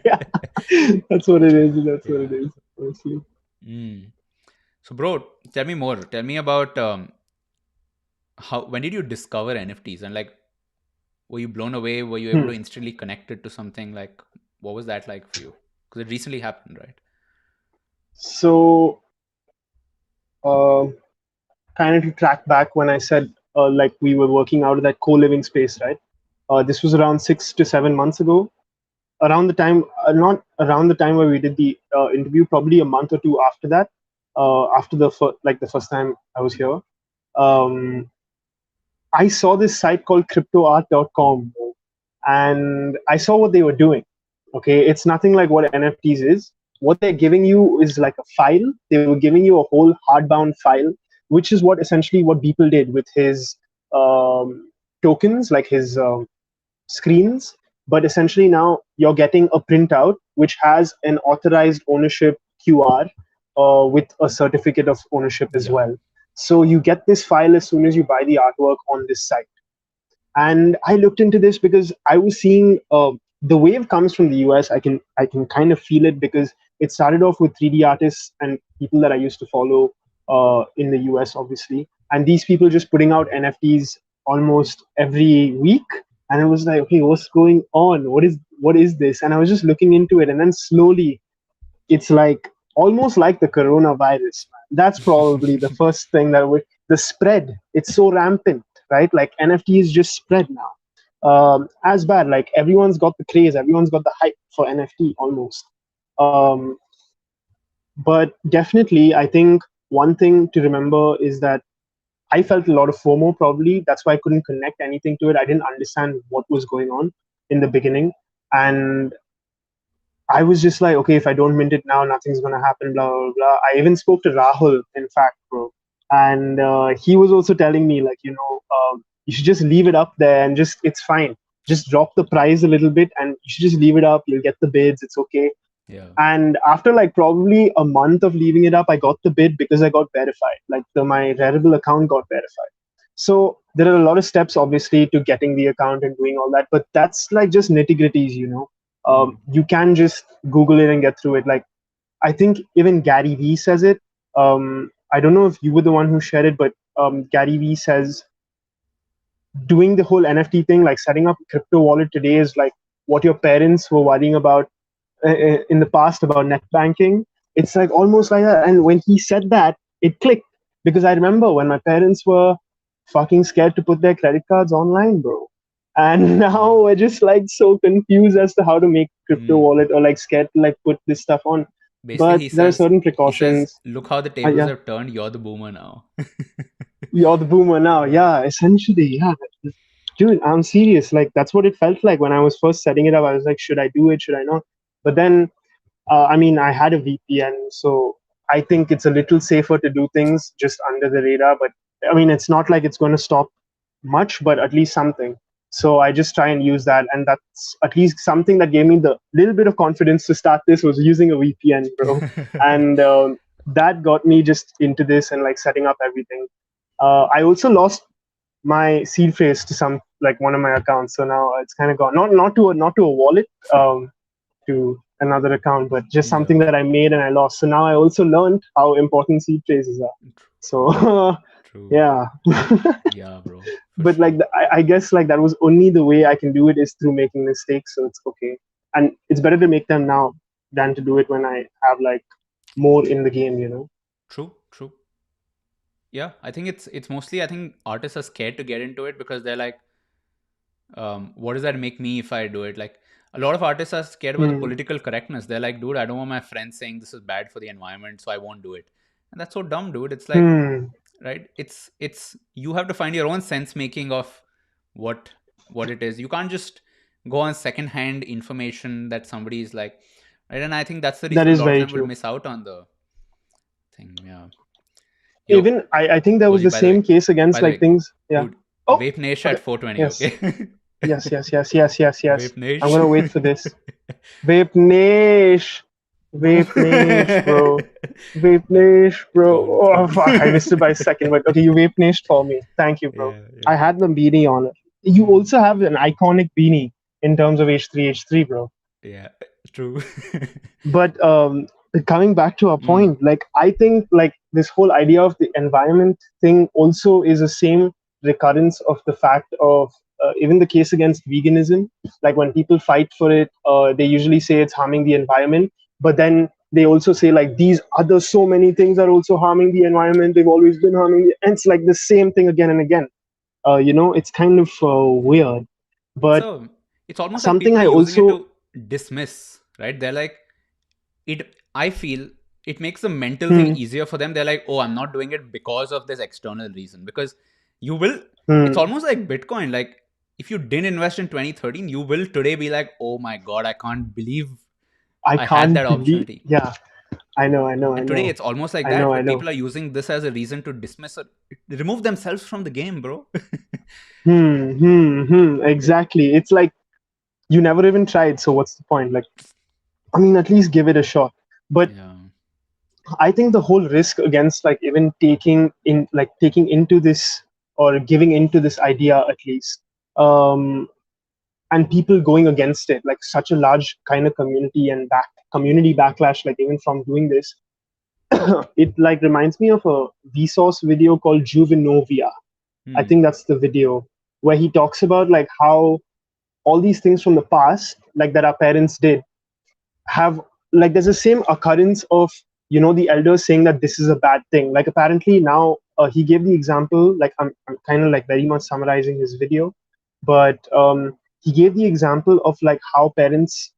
Speaker 2: Yeah. That's what it is. What it is, honestly.
Speaker 1: So, bro, tell me more. Tell me about when did you discover NFTs, and like, were you blown away? Were you able to instantly connect it to something? Like, what was that like for you? Because it recently happened, right?
Speaker 2: So, kind of to track back when I said like we were working out of that co-living space, right? This was around 6 to 7 months ago. Around the time, not around the time where we did the interview, probably a month or two after that. After the first time I was here, I saw this site called cryptoart.com, and I saw what they were doing. Okay, it's nothing like what NFTs is. What they're giving you is like a file. They were giving you a whole hardbound file, which is what essentially what Beeple did with his tokens, like his screens. But essentially now you're getting a printout which has an authorized ownership QR with a certificate of ownership as well. So you get this file as soon as you buy the artwork on this site. And I looked into this because I was seeing the wave comes from the US. I can kind of feel it because it started off with 3D artists and people that I used to follow in the US, obviously. And these people just putting out NFTs almost every week. And I was like, okay, what's going on? What is this? And I was just looking into it. And then slowly, it's like almost like the coronavirus. That's probably the first thing the spread. It's so rampant, right? Like NFTs just spread now. As bad, like everyone's got the craze, everyone's got the hype for NFT almost. But definitely, I think one thing to remember is that I felt a lot of FOMO probably. That's why I couldn't connect anything to it. I didn't understand what was going on in the beginning. And I was just like, okay, if I don't mint it now, nothing's going to happen, blah, blah, blah. I even spoke to Rahul, in fact, bro. And he was also telling me, like, you should just leave it up there and it's fine. Just drop the price a little bit and you should just leave it up. You'll get the bids. It's okay.
Speaker 1: Yeah.
Speaker 2: And after like probably a month of leaving it up, I got the bid because I got verified. Like my Rarible account got verified. So there are a lot of steps, obviously, to getting the account and doing all that. But that's like just nitty gritties, you know. You can just Google it and get through it. Like I think even Gary Vee says it. I don't know if you were the one who shared it, but Gary Vee says doing the whole NFT thing, like setting up a crypto wallet today, is like what your parents were worrying about in the past about net banking. It's like almost like that. And when he said that, it clicked because I remember when my parents were fucking scared to put their credit cards online, bro. And now we're just like so confused as to how to make crypto wallet, or like scared to like put this stuff on.
Speaker 1: Basically,
Speaker 2: But there are certain
Speaker 1: he says,
Speaker 2: precautions.
Speaker 1: look how the tables
Speaker 2: Yeah,
Speaker 1: have turned. You're the boomer now.
Speaker 2: you're the boomer now. Yeah, essentially, yeah. Dude, I'm serious. Like that's what it felt like when I was first setting it up. I was like, should I do it? Should I not? But then I mean, I had a VPN, so I think it's a little safer to do things just under the radar. But I mean, it's not like it's going to stop much, but at least something. So I just try and use that, and that's at least something that gave me the little bit of confidence to start this, was using a VPN, bro. And that got me just into this and like setting up everything. I also lost my seed phrase to some like one of my accounts, so now it's kind of gone. Not to a wallet. To another account, but just
Speaker 1: Yeah.
Speaker 2: something that I made and I lost. So now I also learned how important seed phrases are. So
Speaker 1: True.
Speaker 2: yeah.
Speaker 1: Yeah, bro.
Speaker 2: But
Speaker 1: Sure.
Speaker 2: like I guess like that was only the way I can do it, is through making mistakes. So it's okay, and it's better to make them now than to do it when I have like more in the game. You know.
Speaker 1: True. True. Yeah, I think it's mostly, I think artists are scared to get into it because they're like, what does that make me if I do it? Like a lot of artists are scared about the
Speaker 2: Hmm.
Speaker 1: political correctness. They're like, dude, I don't want my friends saying this is bad for the environment, so I won't do it. And that's so dumb, dude. It's like,
Speaker 2: Hmm.
Speaker 1: right? It's you have to find your own sense making of what what it is. You can't just go on secondhand information that somebody is like, right? And I think that's the
Speaker 2: That
Speaker 1: reason a
Speaker 2: is
Speaker 1: lot of
Speaker 2: very
Speaker 1: them will
Speaker 2: true.
Speaker 1: miss out on the thing. Yeah. Yo,
Speaker 2: Even I think there was
Speaker 1: Goji,
Speaker 2: the same case
Speaker 1: by
Speaker 2: against
Speaker 1: the
Speaker 2: like
Speaker 1: way,
Speaker 2: things. Yeah.
Speaker 1: dude,
Speaker 2: Oh.
Speaker 1: Vape Nation
Speaker 2: Okay.
Speaker 1: at 420,
Speaker 2: Yes.
Speaker 1: okay?
Speaker 2: Yes. Yes. Yes. Yes. Yes. Yes.
Speaker 1: Vape
Speaker 2: I'm gonna
Speaker 1: Nation.
Speaker 2: wait for this. Vape Nish.
Speaker 1: Boom.
Speaker 2: Vape Nish, bro. Vape Nish, bro.
Speaker 1: Cool,
Speaker 2: Oh,
Speaker 1: cool.
Speaker 2: fuck. I missed it by a second, but okay, you Vape Nished for me. Thank you, bro.
Speaker 1: Yeah,
Speaker 2: I
Speaker 1: yeah.
Speaker 2: had the beanie on it. You also have an iconic beanie in terms of H3H3, bro.
Speaker 1: Yeah, true.
Speaker 2: But coming back to our
Speaker 1: Mm.
Speaker 2: point, like I think like this whole idea of the environment thing also is the same recurrence of the fact of even the case against veganism. Like when people fight for it, they usually say it's harming the environment, but then they also say like these other so many things are also harming the environment. They've always been harming and it's like the same thing again and again. You know, it's kind of weird.
Speaker 1: It's
Speaker 2: But
Speaker 1: a it's almost like
Speaker 2: something
Speaker 1: people
Speaker 2: I
Speaker 1: are using it
Speaker 2: also
Speaker 1: to dismiss, right? They're like, it I feel it makes the mental thing
Speaker 2: hmm,
Speaker 1: easier for them. They're like, oh, I'm not doing it because of this external reason. Because you will, it's
Speaker 2: hmm,
Speaker 1: almost like Bitcoin. Like if you didn't invest in 2013, you will today be like, oh my God, I can't believe
Speaker 2: I
Speaker 1: I had
Speaker 2: can't
Speaker 1: that
Speaker 2: believe.
Speaker 1: opportunity.
Speaker 2: Yeah, I know, I know, I
Speaker 1: And today
Speaker 2: know,
Speaker 1: it's almost like
Speaker 2: I know,
Speaker 1: that,
Speaker 2: I
Speaker 1: but
Speaker 2: know.
Speaker 1: people are using this as a reason to dismiss or remove themselves from the game, bro.
Speaker 2: Exactly. It's like you never even tried, so what's the point? Like, I mean, at least give it a shot. But
Speaker 1: Yeah.
Speaker 2: I think the whole risk against like even taking into this or giving into this idea at least, and people going against it, like such a large kind of community and community backlash, like even from doing this, it like reminds me of a Vsauce video called Juvenovia. I
Speaker 1: Hmm.
Speaker 2: think that's the video where he talks about like how all these things from the past, like that our parents did, have like there's the same occurrence of the elders saying that this is a bad thing. Like apparently now he gave the example. Like I'm kind of like very much summarizing his video, but he gave the example of like how parents,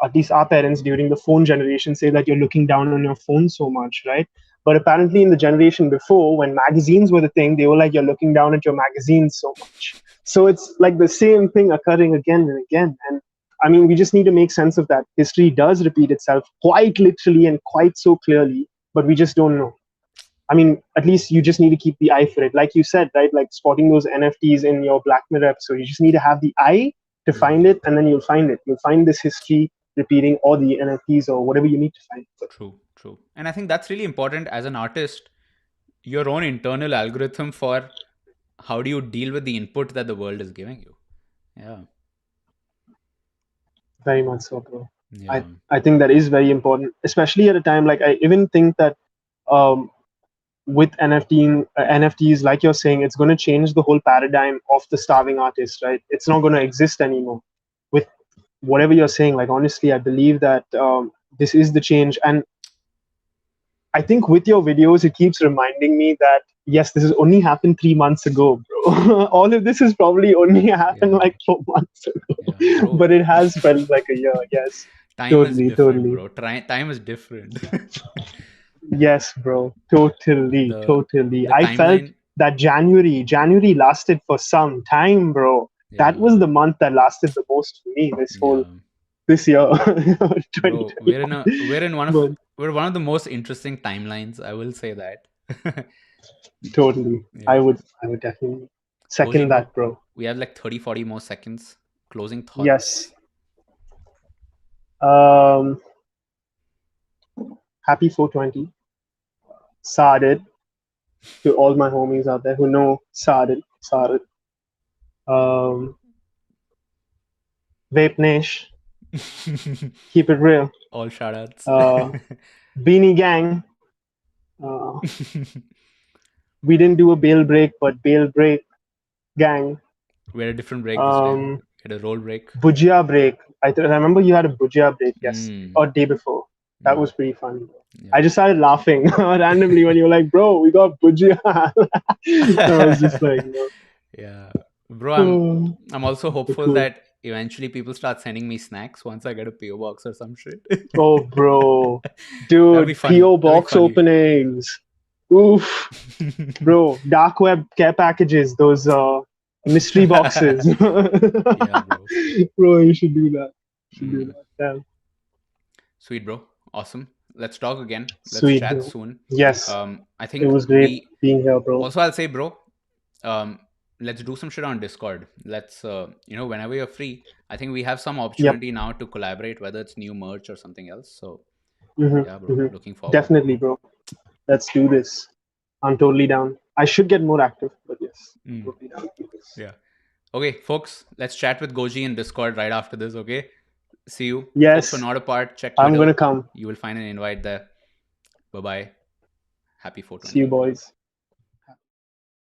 Speaker 2: at least our parents during the phone generation, say that you're looking down on your phone so much, right? But apparently, in the generation before, when magazines were the thing, they were like, you're looking down at your magazines so much. So it's like the same thing occurring again and again. And I mean, we just need to make sense of that. History does repeat itself quite literally and quite so clearly, but we just don't know. I mean, at least you just need to keep the eye for it. Like you said, right? Like spotting those NFTs in your Black Mirror episode. You just need to have the eye to
Speaker 1: Yeah.
Speaker 2: find it, and then you'll find it. You'll find this history. repeating, or the NFTs or whatever you need to find.
Speaker 1: True. And I think that's really important as an artist, your own internal algorithm for how do you deal with the input that the world is giving you. Yeah.
Speaker 2: Very much so, bro.
Speaker 1: Yeah.
Speaker 2: I think that is very important, especially at a time like I even think that um, with NFTs, like you're saying, it's going to change the whole paradigm of the starving artist, right? It's not going to exist anymore. With whatever you're saying, like honestly, I believe that this is the change. And I think with your videos, it keeps reminding me that yes, this has only happened 3 months ago, bro. All of this has probably only happened like 4 months ago,
Speaker 1: Yeah,
Speaker 2: but it has felt like a year. Yes,
Speaker 1: time is different,
Speaker 2: totally.
Speaker 1: bro. Time is different.
Speaker 2: Yes, bro. Totally.
Speaker 1: The
Speaker 2: I felt
Speaker 1: timeline.
Speaker 2: that January lasted for some time, bro. That
Speaker 1: Yeah.
Speaker 2: was the month that lasted the most for me this year.
Speaker 1: Bro,
Speaker 2: 2020.
Speaker 1: we're one of the most interesting timelines, I will say that.
Speaker 2: Totally.
Speaker 1: Yeah.
Speaker 2: I would definitely second
Speaker 1: Goji,
Speaker 2: that, bro.
Speaker 1: We have like 30-40 more seconds. Closing thoughts.
Speaker 2: Yes. Happy 420. Sarded. To all my homies out there who know Sarded. Vape Nash. Keep it real.
Speaker 1: All shoutouts.
Speaker 2: Beanie Gang. We didn't do a bail break, but bail break gang.
Speaker 1: We had a different break this time. We had a roll break.
Speaker 2: Bhujia break. I remember you had a Bhujia break, yes, or day before. That was pretty fun. Yeah. I just started laughing randomly when you were like, "Bro, we got Bhujia." So I was just like, no.
Speaker 1: Yeah, bro. I'm also hopeful that eventually people start sending me snacks once I get a PO box or some shit.
Speaker 2: Oh, bro, dude, PO box openings. Oof, bro, dark web care packages. Those mystery boxes.
Speaker 1: Yeah, bro.
Speaker 2: Bro, you should do that. Yeah.
Speaker 1: Sweet, bro. Awesome. Let's talk again. Let's chat
Speaker 2: bro.
Speaker 1: soon.
Speaker 2: Yes.
Speaker 1: I think
Speaker 2: it was great being here, bro.
Speaker 1: Also, I'll say, bro, let's do some shit on Discord. Let's, whenever you're free, I think we have some opportunity now to collaborate, whether it's new merch or something else. So, yeah, bro. Looking forward.
Speaker 2: Definitely, bro. Let's do this. I'm totally down. I should get more active, but yes. Totally down.
Speaker 1: Yeah. Okay, folks, let's chat with Goji in Discord right after this, okay? See you.
Speaker 2: Yes.
Speaker 1: Folks are not apart. Check Twitter.
Speaker 2: I'm going to come.
Speaker 1: You will find an invite there. Bye-bye. Happy 420.
Speaker 2: See you, boys.